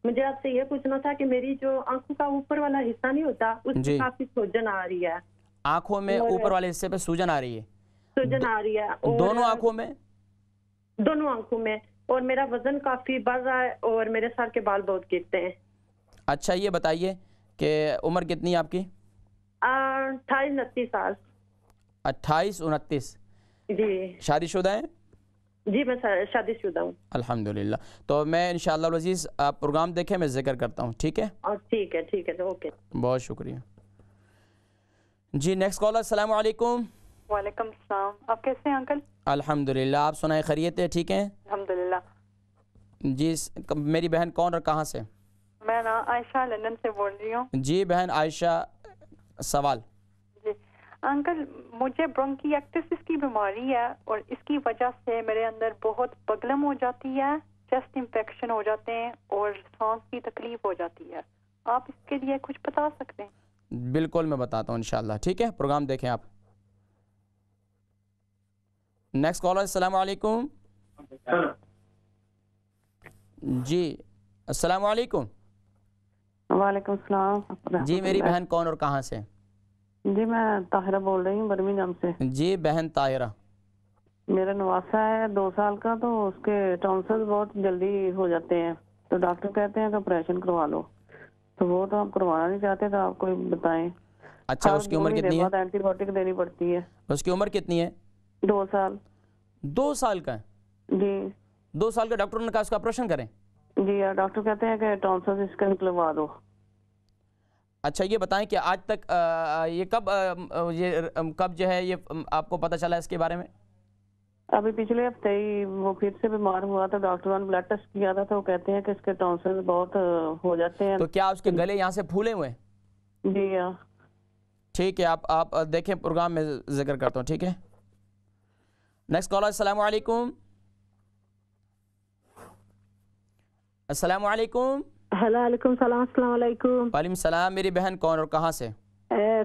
مجھے آپ سے یہ پوچھنا تھا کہ میری جو آنکھوں کا اوپر والا حصہ نہیں ہوتا, اس میں کافی سوجن آ رہی ہے. آنکھوں میں اوپر والے حصے پہ سوجن آ رہی ہے؟ سوجن آ رہی ہے. دونوں آنکھوں میں؟ دونوں آنکھوں میں, اور میرا وزن کافی بڑھ رہا ہے اور میرے سر کے بال بہت گرتے ہیں. اچھا یہ بتائیے کہ عمر کتنی ہے آپ کی؟ 28-29 سال. 28-29. جی. شادی شدہ ہیں؟ جی میں شادی شدہ ہوں. الحمدللہ. تو میں انشاءاللہ العزیز, آپ پروگرام دیکھیں, میں ذکر کرتا ہوں. ٹھیک ہے, ٹھیک ہے, ٹھیک ہے, اوکے, بہت شکریہ. جی نیکسٹ کالر. السلام علیکم. وعلیکم السلام, آپ کیسے ہیں انکل؟ الحمدللہ, آپ سنائیں خیریت ہے؟ ٹھیک ہیں الحمدللہ. جی میری بہن کون اور کہاں سے؟ میں نا عائشہ لندن سے بول رہی ہوں. جی بہن عائشہ, سوال. جی انکل, مجھے برونکیکٹسس کی بیماری ہے اور اس کی وجہ سے میرے اندر بہت بگلم ہو جاتی ہے, چیسٹ انفیکشن ہو جاتے ہیں اور سانس کی تکلیف ہو جاتی ہے. آپ اس کے لیے کچھ بتا سکتے ہیں؟ بالکل میں بتاتا ہوں انشاءاللہ. ٹھیک ہے, پروگرام دیکھیں آپ. Next caller. السلام علیکم. جی السلام علیکم. وعلیکم السلام. جی میری بہن کون اور کہاں سے؟ جی میں طاہرہ بول رہی ہوں برمنگھم سے. جی بہن طاہرہ. میرا نواسہ ہے 2 سال کا, تو اس کے ٹونسل بہت جلدی ہو جاتے ہیں, تو ڈاکٹر کہتے ہیں کہ آپریشن کروا لو, تو وہ تو آپ کروانا نہیں چاہتے, تو آپ کوئی بتائیں. اچھا اس کی عمر کتنی ہے؟ اینٹی بایوٹک دینی پڑتی ہے. اس کی عمر کتنی ہے؟ 2 سال. 2 سال کا ہے؟ جی 2 سال کا. ڈاکٹر نے کہا اس کا آپریشن کریں؟ جی ڈاکٹر کہتے ہیں کہ ٹونسل اس کا نکلوا دو. اچھا یہ بتائیں کہ آج تک یہ کب جو ہے یہ آپ کو پتہ چلا اس کے بارے میں؟ ابھی پچھلے ہفتے ہی وہ پھر سے بیمار ہوا تھا, ڈاکٹر نے بلڈ ٹیسٹ کیا تھا, تو وہ کہتے ہیں کہ اس کے ٹونسل بہت ہو جاتے ہیں. تو کیا اس کے گلے یہاں سے پھولے ہوئے ہیں؟ جی ہاں. ٹھیک ہے, آپ دیکھیں, پروگرام میں ذکر کرتا ہوں. ٹھیک ہے, نیکسٹ کالر. السلام علیکم. السلام علیکم. وعلیکم السلام. السلام علیکم. وعلیکم السلام. میری بہن کون اور کہاں سے؟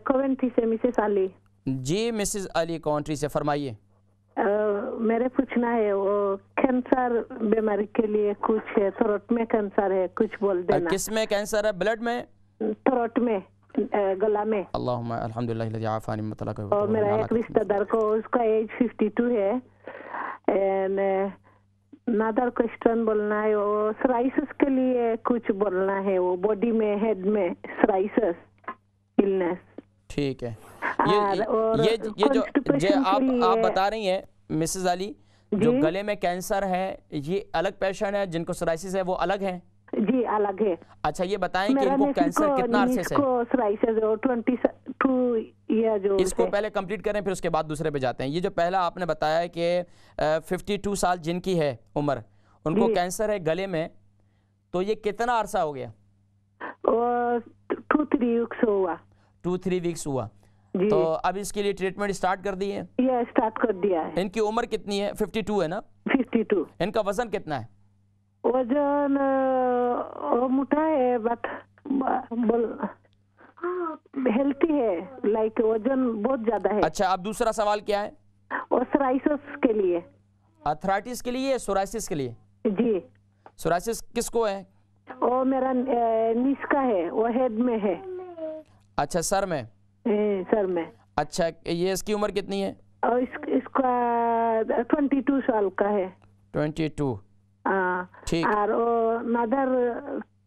کوونٹری سے مسز علی. جی مسز علی کوونٹری سے, فرمائیے. میرے پوچھنا ہے, وہ کینسر بیماری کے لیے کچھ ہے, تھروٹ میں کینسر ہے, کچھ بول دینا. کس میں کینسر ہے؟ بلڈ میں؟ تھروٹ میں, گلا میں. اللہم الحمدللہ الذی عافانی مما ابتلیٰ. اور میرا ایک رشتہ دار کو, اس کا ایج 52 ہے. نادر کوشچن بولنا ہے, وہ سرائسس کے لیے کچھ بولنا ہے, وہ باڈی میں ہیڈ میں سرائسس النس. ٹھیک ہے, یہ جو آپ بتا رہی ہیں مسز علی, جو گلے میں کینسر ہے, یہ الگ پیشنٹ ہے؟ جن کو سرائسس ہے وہ الگ ہیں؟ جی الگ ہے. اچھا یہ بتائیں کہ ان کو کینسر کتنا عرصے سے؟ سرائسس 22 ایئر جو. اس کو پہلے کمپلیٹ کریں پھر اس کے بعد دوسرے پہ جاتے ہیں. یہ جو پہلا آپ نے بتایا ہے کہ 52 سال جن کی ہے عمر, ان کو کینسر ہے گلے میں, تو یہ کتنا عرصہ ہو گیا؟ 2-3 ویکس ہوا. 2-3 ویکس ہوا. تو اب اس کے لیے ٹریٹمنٹ اسٹارٹ کر دی ہے؟ یہ اسٹارٹ کر دیا ہے. ان کی عمر کتنی ہے؟ 52 ہے نا؟ 52. ان کا وزن کتنا ہے؟ وزن موٹا ہے, بٹ ہیلتھی ہے, لائک وزن بہت زیادہ ہے. اچھا اب دوسرا سوال کیا ہے؟ اور سرائسس کے لیے. ارتھرائٹس کے لیے, سورائسس کے لیے؟ جی. سورائسس کس کو ہے؟ وہ میرا نیس کا ہے, وہ ہیڈ میں ہے. اچھا سر میں؟ سر میں. اچھا یہ اس کی عمر کتنی ہے؟ اور اس کا 22 سال کا ہے. 22. اور نادر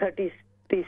30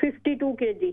52 kg।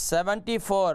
74,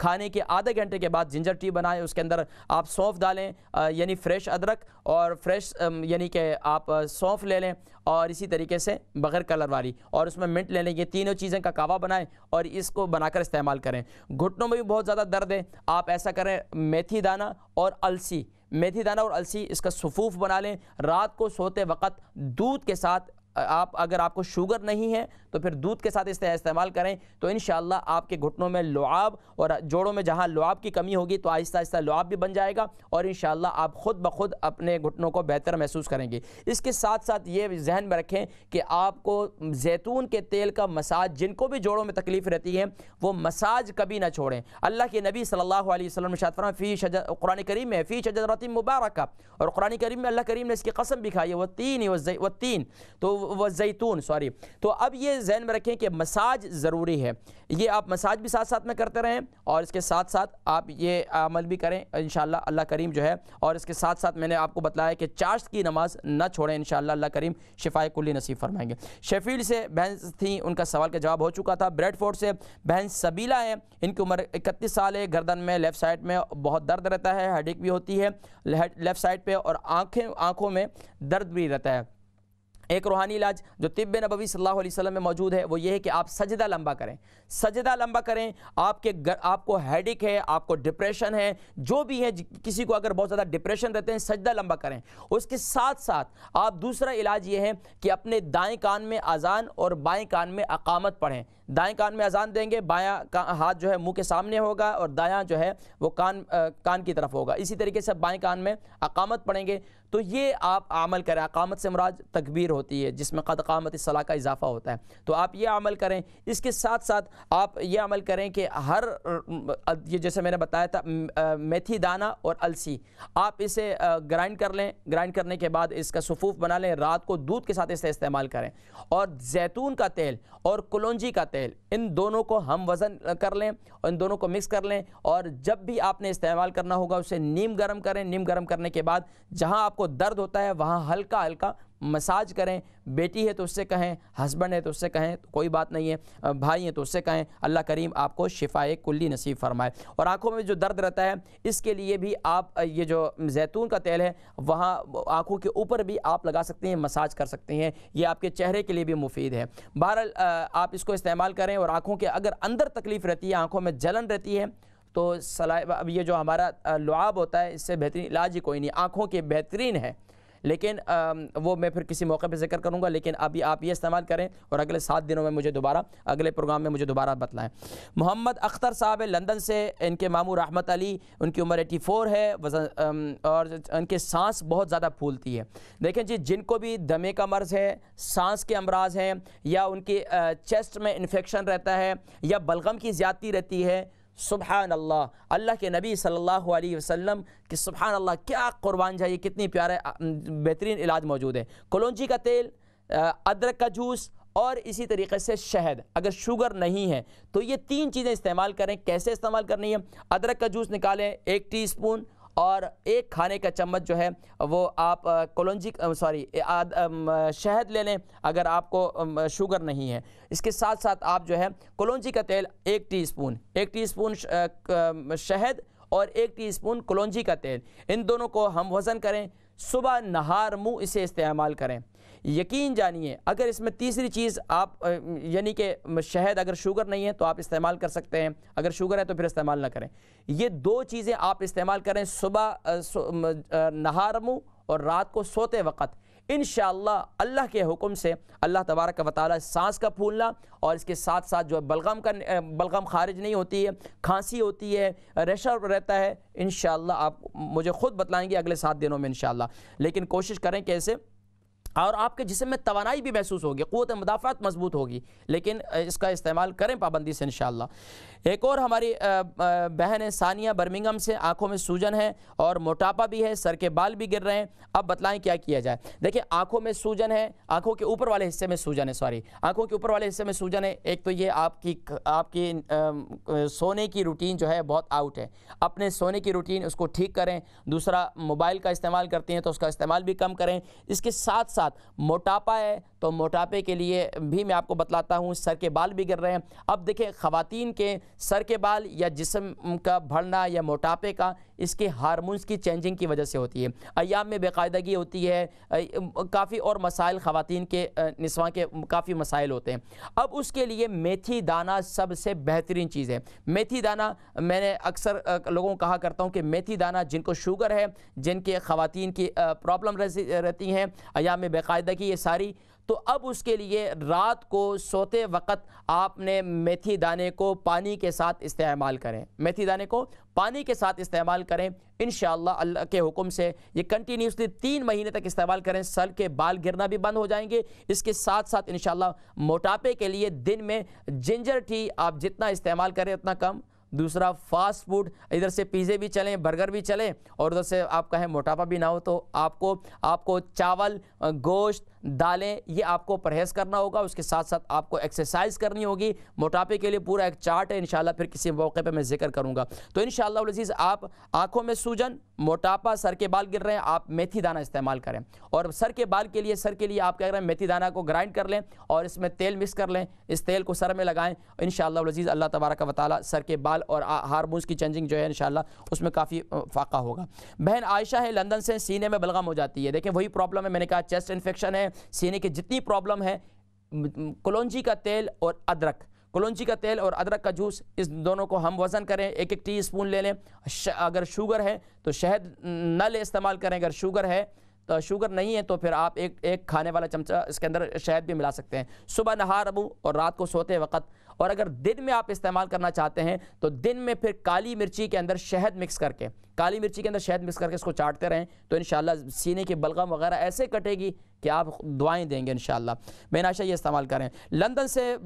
کھانے کے آدھے گھنٹے کے بعد جنجر ٹی بنائیں، اس کے اندر آپ سونف ڈالیں، یعنی فریش ادرک اور فریش یعنی کہ آپ سونف لے لیں، اور اسی طریقے سے بغیر کلر والی، اور اس میں منٹ لے لیں، یہ تینوں چیزیں کا کعوہ بنائیں اور اس کو بنا کر استعمال کریں۔ گھٹنوں میں بھی بہت زیادہ درد ہے، آپ ایسا کریں میتھی دانہ اور السی، میتھی دانہ اور السی اس کا صفوف بنا لیں، رات کو سوتے وقت دودھ کے ساتھ، اگر آپ کو شوگر نہیں ہے تو پھر دودھ کے ساتھ استعمال کریں، تو انشاءاللہ آپ کے گھٹنوں میں لعاب اور جوڑوں میں جہاں لعاب کی کمی ہوگی تو آہستہ آہستہ لعاب بھی بن جائے گا، اور انشاءاللہ آپ خود بخود اپنے گھٹنوں کو بہتر محسوس کریں گے۔ اس کے ساتھ ساتھ یہ ذہن میں رکھیں کہ آپ کو زیتون کے تیل کا مساج، جن کو بھی جوڑوں میں تکلیف رہتی ہے وہ مساج کبھی نہ چھوڑیں۔ اللہ کے نبی صلی اللہ علیہ وسلم ارشاد فرمایا قرآن کریم میں فی شجرۃ مبارکہ، اور قرآن کریم میں اللہ کریم نے اس کی قسم بھی کھائی ہے، والتین تو وہ زیتون تو اب یہ ذہن میں رکھیں کہ مساج ضروری ہے، یہ آپ مساج بھی ساتھ ساتھ میں کرتے رہیں، اور اس کے ساتھ ساتھ آپ یہ عمل بھی کریں انشاءاللہ اللہ کریم جو ہے، اور اس کے ساتھ ساتھ میں نے آپ کو بتلایا کہ چاشت کی نماز نہ چھوڑیں، انشاءاللہ اللہ کریم شفائے کلی نصیب فرمائیں گے۔ شیفیلڈ سے بہن تھیں، ان کا سوال کا جواب ہو چکا تھا۔ بریڈ فورڈ سے بہن سبیلا ہیں، ان کی عمر 31 سال ہے، گردن میں لیفٹ سائڈ میں بہت درد رہتا ہے، ہیڈ ایک بھی ہوتی ہے لیفٹ سائڈ پہ، اور آنکھوں میں درد بھی رہتا ہے۔ ایک روحانی علاج جو طب نبوی صلی اللہ علیہ وسلم میں موجود ہے وہ یہ ہے کہ آپ سجدہ لمبا کریں، سجدہ لمبا کریں۔ آپ کو ہیڈک ہے، آپ کو ڈپریشن ہے، جو بھی ہے، کسی کو اگر بہت زیادہ ڈپریشن رہتے ہیں سجدہ لمبا کریں۔ اس کے ساتھ ساتھ آپ دوسرا علاج یہ ہے کہ اپنے دائیں کان میں اذان اور بائیں کان میں اقامت پڑھیں۔ دائیں کان میں اذان دیں گے، بایاں ہاتھ جو ہے منہ کے سامنے ہوگا اور دایاں جو ہے وہ کان کی طرف ہوگا، اسی طریقے سے بائیں کان میں اقامت پڑھیں گے۔ تو یہ آپ عمل کریں، اقامت سے مراد تکبیر ہوتی ہے جس میں قد قامت الصلاۃ کا اضافہ ہوتا ہے، تو آپ یہ عمل کریں۔ اس کے ساتھ ساتھ آپ یہ عمل کریں کہ یہ جیسے میں نے بتایا تھا میتھی دانہ اور السی، آپ اسے گرائنڈ کر لیں، گرائنڈ کرنے کے بعد اس کا صفوف بنا لیں، رات کو دودھ کے ساتھ اسے استعمال کریں، اور زیتون کا تیل اور کلونجی کا تیل ان دونوں کو ہم وزن کر لیں، ان دونوں کو مکس کر لیں، اور جب بھی آپ نے استعمال کرنا ہوگا اسے نیم گرم کریں۔ نیم گرم کرنے کے بعد جہاں آپ کو درد ہوتا ہے وہاں ہلکا ہلکا مساج کریں۔ بیٹی ہے تو اس سے کہیں، ہسبینڈ ہے تو اس سے کہیں، کوئی بات نہیں ہے، بھائی ہیں تو اس سے کہیں، اللہ کریم آپ کو شفائے کلی نصیب فرمائے۔ اور آنکھوں میں جو درد رہتا ہے اس کے لیے بھی آپ یہ جو زیتون کا تیل ہے وہاں آنکھوں کے اوپر بھی آپ لگا سکتے ہیں، مساج کر سکتے ہیں، یہ آپ کے چہرے کے لیے بھی مفید ہے۔ بہرحال آپ اس کو استعمال کریں، اور آنکھوں کے اگر اندر تکلیف رہتی ہے، آنکھوں میں جلن رہتی ہے، تو اب یہ جو ہمارا لعاب ہوتا ہے اس سے بہترین علاج ہی کوئی نہیں، آنکھوں کے بہترین ہے، لیکن وہ میں پھر کسی موقع پہ ذکر کروں گا، لیکن ابھی آپ یہ استعمال کریں اور اگلے 7 دنوں میں مجھے دوبارہ اگلے پروگرام میں مجھے دوبارہ بتلائیں۔ محمد اختر صاحب لندن سے، ان کے ماموں رحمت علی، ان کی عمر 84 ہے، اور ان کے سانس بہت زیادہ پھولتی ہے۔ دیکھیں جی، جن کو بھی دمے کا مرض ہے، سانس کے امراض ہیں، یا ان کے چیسٹ میں انفیکشن رہتا ہے، یا بلغم کی زیادتی رہتی ہے، سبحان اللہ، اللہ کے نبی صلی اللہ علیہ وسلم کہ سبحان اللہ کیا قربان جائے، کتنی پیارے بہترین علاج موجود ہے۔ کلونجی کا تیل، ادرک کا جوس، اور اسی طریقے سے شہد۔ اگر شوگر نہیں ہے تو یہ 3 چیزیں استعمال کریں۔ کیسے استعمال کرنی ہے؟ ادرک کا جوس نکالیں 1 ٹی اسپون، اور 1 کھانے کا چمچ جو ہے وہ آپ شہد لے لیں اگر آپ کو شوگر نہیں ہے۔ اس کے ساتھ ساتھ آپ جو ہے کلونجی کا تیل 1 ٹی اسپون شہد اور 1 ٹی اسپون کلونجی کا تیل، ان دونوں کو ہم وزن کریں، صبح نہار منہ اسے استعمال کریں۔ یقین جانیے اگر اس میں تیسری چیز آپ یعنی کہ شہد، اگر شوگر نہیں ہے تو آپ استعمال کر سکتے ہیں، اگر شوگر ہے تو پھر استعمال نہ کریں۔ یہ 2 چیزیں آپ استعمال کریں، صبح نہار منہ اور رات کو سوتے وقت، انشاءاللہ اللہ کے حکم سے اللہ تبارک و تعالی سانس کا پھولنا، اور اس کے ساتھ ساتھ جو بلغم خارج نہیں ہوتی ہے، کھانسی ہوتی ہے، ریشہ رہتا ہے، انشاءاللہ آپ مجھے خود بتلائیں گے اگلے 7 دنوں میں انشاءاللہ۔ لیکن کوشش کریں کہ ایسے، اور آپ کے جسم میں توانائی بھی محسوس ہوگی، قوت مدافعت مضبوط ہوگی، لیکن اس کا استعمال کریں پابندی سے انشاءاللہ۔ ایک اور ہماری بہن ہے ثانیہ برمنگھم سے، آنکھوں میں سوجن ہے اور موٹاپا بھی ہے، سر کے بال بھی گر رہے ہیں، اب بتلائیں کیا کیا جائے۔ دیکھیں آنکھوں میں سوجن ہے، آنکھوں کے اوپر والے حصے میں سوجن ہے، آنکھوں کے اوپر والے حصے میں سوجن ہے۔ ایک تو یہ آپ کی سونے کی روٹین جو ہے بہت آؤٹ ہے، اپنے سونے کی روٹین اس کو ٹھیک کریں۔ دوسرا، موبائل کا استعمال کرتے ہیں تو اس کا استعمال بھی کم کریں۔ اس کے ساتھ ساتھ موٹاپا ہے تو موٹاپے کے لیے بھی میں آپ کو بتلاتا ہوں. سر کے بال بھی گر رہے ہیں. اب دیکھیں خواتین کے سر کے بال یا جسم کا بڑھنا یا موٹاپے کا اس کے ہارمونز کی چینجنگ کی وجہ سے ہوتی ہے. ایام میں بے قاعدگی ہوتی ہے, کافی اور مسائل خواتین کے نسواں کے کافی مسائل ہوتے ہیں. اب اس کے لیے میتھی دانہ سب سے بہترین چیز ہے. میتھی دانہ میں نے اکثر لوگوں کو کہا کرتا ہوں کہ میتھی دانہ جن کو شوگر ہے, جن کے خواتین کی پرابلم رہتی ہیں ایام میں بے قاعدگی یہ ساری, تو اب اس کے لیے رات کو سوتے وقت آپ نے میتھی دانے کو پانی کے ساتھ استعمال کریں. میتھی دانے کو پانی کے ساتھ استعمال کریں انشاءاللہ اللہ کے حکم سے. یہ کنٹینیوسلی 3 مہینے تک استعمال کریں, سر کے بال گرنا بھی بند ہو جائیں گے. اس کے ساتھ ساتھ انشاءاللہ موٹاپے کے لیے دن میں جنجر ٹی آپ جتنا استعمال کریں اتنا کم. دوسرا فاسٹ فوڈ, ادھر سے پیزے بھی چلیں, برگر بھی چلیں, اور ادھر سے آپ کہیں موٹاپا بھی نہ ہو تو آپ کو چاول, گوشت, دالیں یہ آپ کو پرہیز کرنا ہوگا. اس کے ساتھ ساتھ آپ کو ایکسرسائز کرنی ہوگی. موٹاپے کے لیے پورا ایک چارٹ ہے انشاءاللہ, پھر کسی موقع پہ میں ذکر کروں گا. تو انشاءاللہ العزیز آپ آنکھوں میں سوجن, موٹاپا, سر کے بال گر رہے ہیں, آپ میتھی دانہ استعمال کریں. اور سر کے بال کے لیے, سر کے لیے آپ کہہ رہے ہیں میتھی دانہ کو گرائنڈ کر لیں اور اس میں تیل مکس کر لیں, اس تیل کو سر میں لگائیں. انشاءاللہ العزیز اللہ تبارک و تعالی سر کے بال اور ہارمونز کی چینجنگ جو ہے انشاءاللہ اس میں کافی فاقہ ہوگا. بہن عائشہ ہے لندن سے, سینے میں بلغم ہو جاتی ہے. دیکھیں وہی پرابلم ہے, میں نے کہا چیسٹ انفیکشن ہے, سینے کی جتنی پرابلم ہے, کلونجی کا تیل اور ادرک, کلونجی کا تیل اور ادرک کا جوس, اس دونوں کو ہم وزن کریں, 1-1 ٹی اسپون لے لیں. اگر شوگر ہے تو شہد نہ لے استعمال کریں, اگر شوگر ہے تو شوگر نہیں ہے تو پھر آپ ایک کھانے والا چمچہ اس کے اندر شہد بھی ملا سکتے ہیں. صبح نہار ابو اور رات کو سوتے وقت. اور اگر دن میں آپ استعمال کرنا چاہتے ہیں تو دن میں پھر کالی مرچی کے اندر شہد مکس کر کے, کالی مرچی کے اندر شہد مکس کر کے اس کو چاٹتے رہیں تو انشاءاللہ سینے کی بلغم وغیرہ ایسے کٹے گی کہ آپ دعائیں دیں گے انشاءاللہ. میں عائشہ یہ استعمال کریں. لندن سے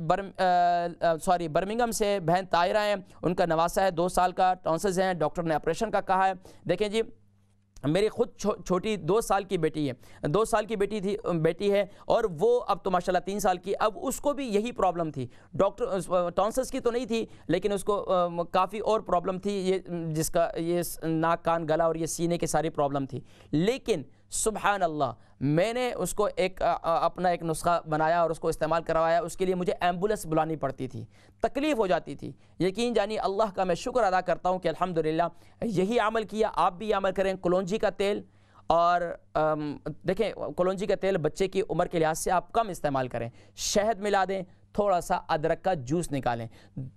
برمنگم سے بہن طاہرہ ہیں, ان کا نواسہ ہے 2 سال کا, ٹونسلز ہیں, ڈاکٹر نے آپریشن کا کہا ہے. دیکھیں جی میری خود چھوٹی 2 سال کی بیٹی ہے, 2 سال کی بیٹی ہے اور وہ اب تو ماشاءاللہ 3 سال کی. اب اس کو بھی یہی پرابلم تھی. ڈاکٹر ٹونسلز کی تو نہیں تھی لیکن اس کو کافی اور پرابلم تھی, یہ جس کا یہ ناک کان گلا اور یہ سینے کی ساری پرابلم تھی. لیکن سبحان اللہ میں نے اس کو اپنا ایک نسخہ بنایا اور اس کو استعمال کروایا. اس کے لیے مجھے ایمبولنس بلانی پڑتی تھی, تکلیف ہو جاتی تھی. یقین جانی اللہ کا میں شکر ادا کرتا ہوں کہ الحمدللہ یہی عمل کیا. آپ بھی عمل کریں. کلونجی کا تیل اور دیکھیں کلونجی کا تیل بچے کی عمر کے لحاظ سے آپ کم استعمال کریں. شہد ملا دیں, تھوڑا سا ادرک کا جوس نکالیں,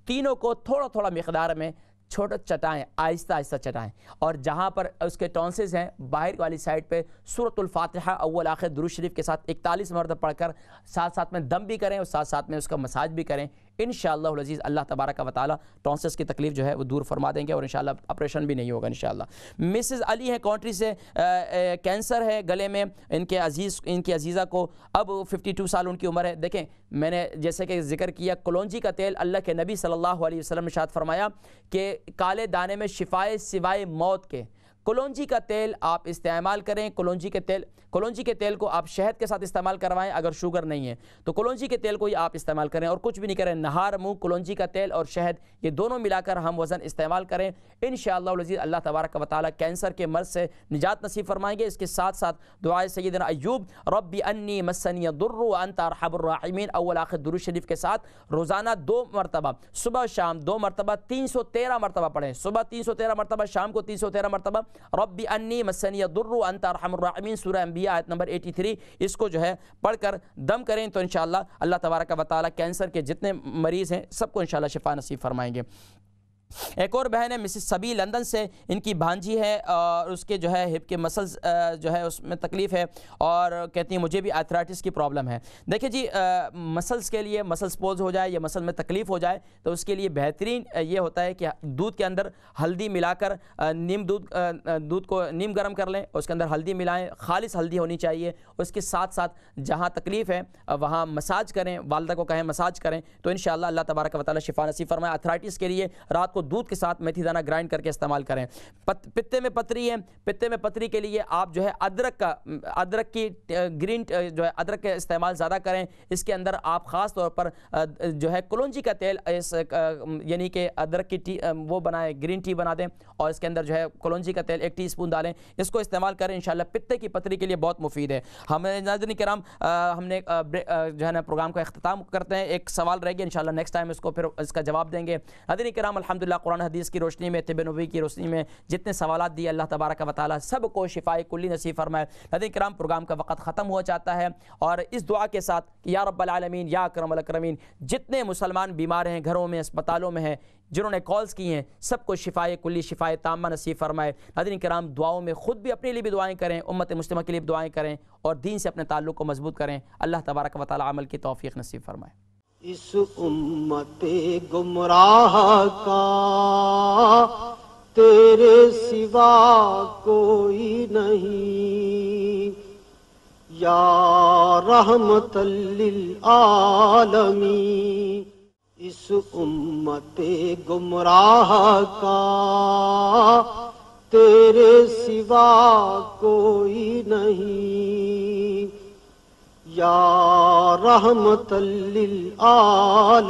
تینوں کو تھوڑا تھوڑا مقدار میں چھوٹا چٹائیں, آہستہ آہستہ چٹائیں. اور جہاں پر اس کے ٹونسلز ہیں باہر والی سائڈ پہ سورۃ الفاتحہ اول آخر درود شریف کے ساتھ 41 مرتبہ پڑھ کر ساتھ میں دم بھی کریں اور ساتھ میں اس کا مساج بھی کریں. انشاءاللہ العزیز اللہ تبارک و تعالی ٹونسلز کی تکلیف جو ہے وہ دور فرما دیں گے اور انشاءاللہ آپریشن بھی نہیں ہوگا انشاءاللہ. مسز علی ہیں کونٹری سے, کینسر ہے گلے میں, ان کی عزیزہ کو اب 52 سال ان کی عمر ہے. دیکھیں میں نے جیسے کہ ذکر کیا کلونجی کا تیل, اللہ کے نبی صلی اللہ علیہ وسلم نے ارشاد فرمایا کہ کالے دانے میں شفائے سوائے موت کے. کلونجی کا تیل آپ استعمال کریں. کلونجی کے تیل کو آپ شہد کے ساتھ استعمال کروائیں اگر شوگر نہیں ہے تو کلونجی کے تیل کو ہی آپ استعمال کریں اور کچھ بھی نہیں کریں. نہار منہ کلونجی کا تیل اور شہد یہ دونوں ملا کر ہم وزن استعمال کریں. انشاءاللہ العزیز اللہ تبارک و تعالی کینسر کے مرض سے نجات نصیب فرمائیں گے. اس کے ساتھ ساتھ دعائے سیدنا ایوب ربی انی مسنی الضر وانت ارحم الراحمین اول آخر درود شریف کے ساتھ روزانہ 2 مرتبہ صبح شام 2 مرتبہ 313 مرتبہ پڑھیں. صبح 313 مرتبہ, شام کو 313 مرتبہ. ربی انی مسنی الضر وانت ارحم الراحمین سورہ انبیاء آیت نمبر 83 اس کو جو ہے پڑھ کر دم کریں تو انشاءاللہ اللہ تبارک و تعالی کینسر کے جتنے مریض ہیں سب کو انشاءاللہ شفا نصیب فرمائیں گے. ایک اور بہن ہے مسز سبی لندن سے, ان کی بھانجی ہے اور اس کے جو ہے ہپ کے مسلز جو ہے اس میں تکلیف ہے اور کہتی ہیں مجھے بھی آرتھرائٹس کی پرابلم ہے. دیکھیں جی مسلز کے لیے مسلز پوز ہو جائے یا مسل میں تکلیف ہو جائے تو اس کے لیے بہترین یہ ہوتا ہے کہ دودھ کے اندر ہلدی ملا کر دودھ کو نیم گرم کر لیں, اس کے اندر ہلدی ملائیں, خالص ہلدی ہونی چاہیے. اس کے ساتھ ساتھ جہاں تکلیف ہے وہاں مساج کریں, والدہ کو کہیں مساج کریں تو انشاءاللہ اللہ تبارک و تعالی شفا نصیب فرمائے. آرتھرائٹس کے لیے رات کو دودھ کے ساتھ میتھی دانہ گرائنڈ کر کے استعمال کریں۔ پتے میں پتری ہے، پتے میں پتری کے لیے آپ جو ہے ادرک کی گرین جو ہے ادرک کا استعمال زیادہ کریں۔ اس کے اندر آپ خاص طور پر جو ہے کلونجی کا تیل یعنی کہ ادرک کی ٹی وہ بنائیں، گرین ٹی بنا دیں اور اس کے اندر جو ہے کلونجی کا تیل 1 ٹی اسپون ڈالیں، اس کو استعمال کریں، انشاءاللہ پتے کی پتری کے لیے بہت مفید ہے۔ ہمیں ناظرین کرام ہم نے جو ہے نا پروگرام کا اختتام کرتے ہیں، ایک سوال رہ گیا، انشاءاللہ نیکسٹ ٹائم اس کو پھر اس کا جواب دیں گے۔ ناظرین کرام الحمدللہ قرآن حدیث کی روشنی میں، طب نبوی کی روشنی میں جتنے سوالات دیے اللہ تبارک و تعالی سب کو شفائے کلی نصیب فرمائے۔ ناظرین کرام پروگرام کا وقت ختم ہو جاتا ہے اور اس دعا کے ساتھ کہ یا رب العالمین یا اکرم الاکرمین، جتنے مسلمان بیمار ہیں، گھروں میں، اسپتالوں میں ہیں، جنہوں نے کالز کی ہیں، سب کو شفائے کلی شفائے تامہ نصیب فرمائے۔ ناظرین کرام دعاؤں میں خود بھی اپنے لیے بھی دعائیں کریں، امت مسلمہ کے لیے بھی دعائیں کریں اور دین سے اپنے تعلق کو مضبوط کریں۔ اللہ تبارک و تعالی عمل کی توفیق نصیب فرمائے۔ اس امت گمراہ کا تیرے سوا کوئی نہیں، یا رحمت للعالمین۔ اس امت گمراہ کا تیرے سوا کوئی نہیں، یا رحمت للعالمین۔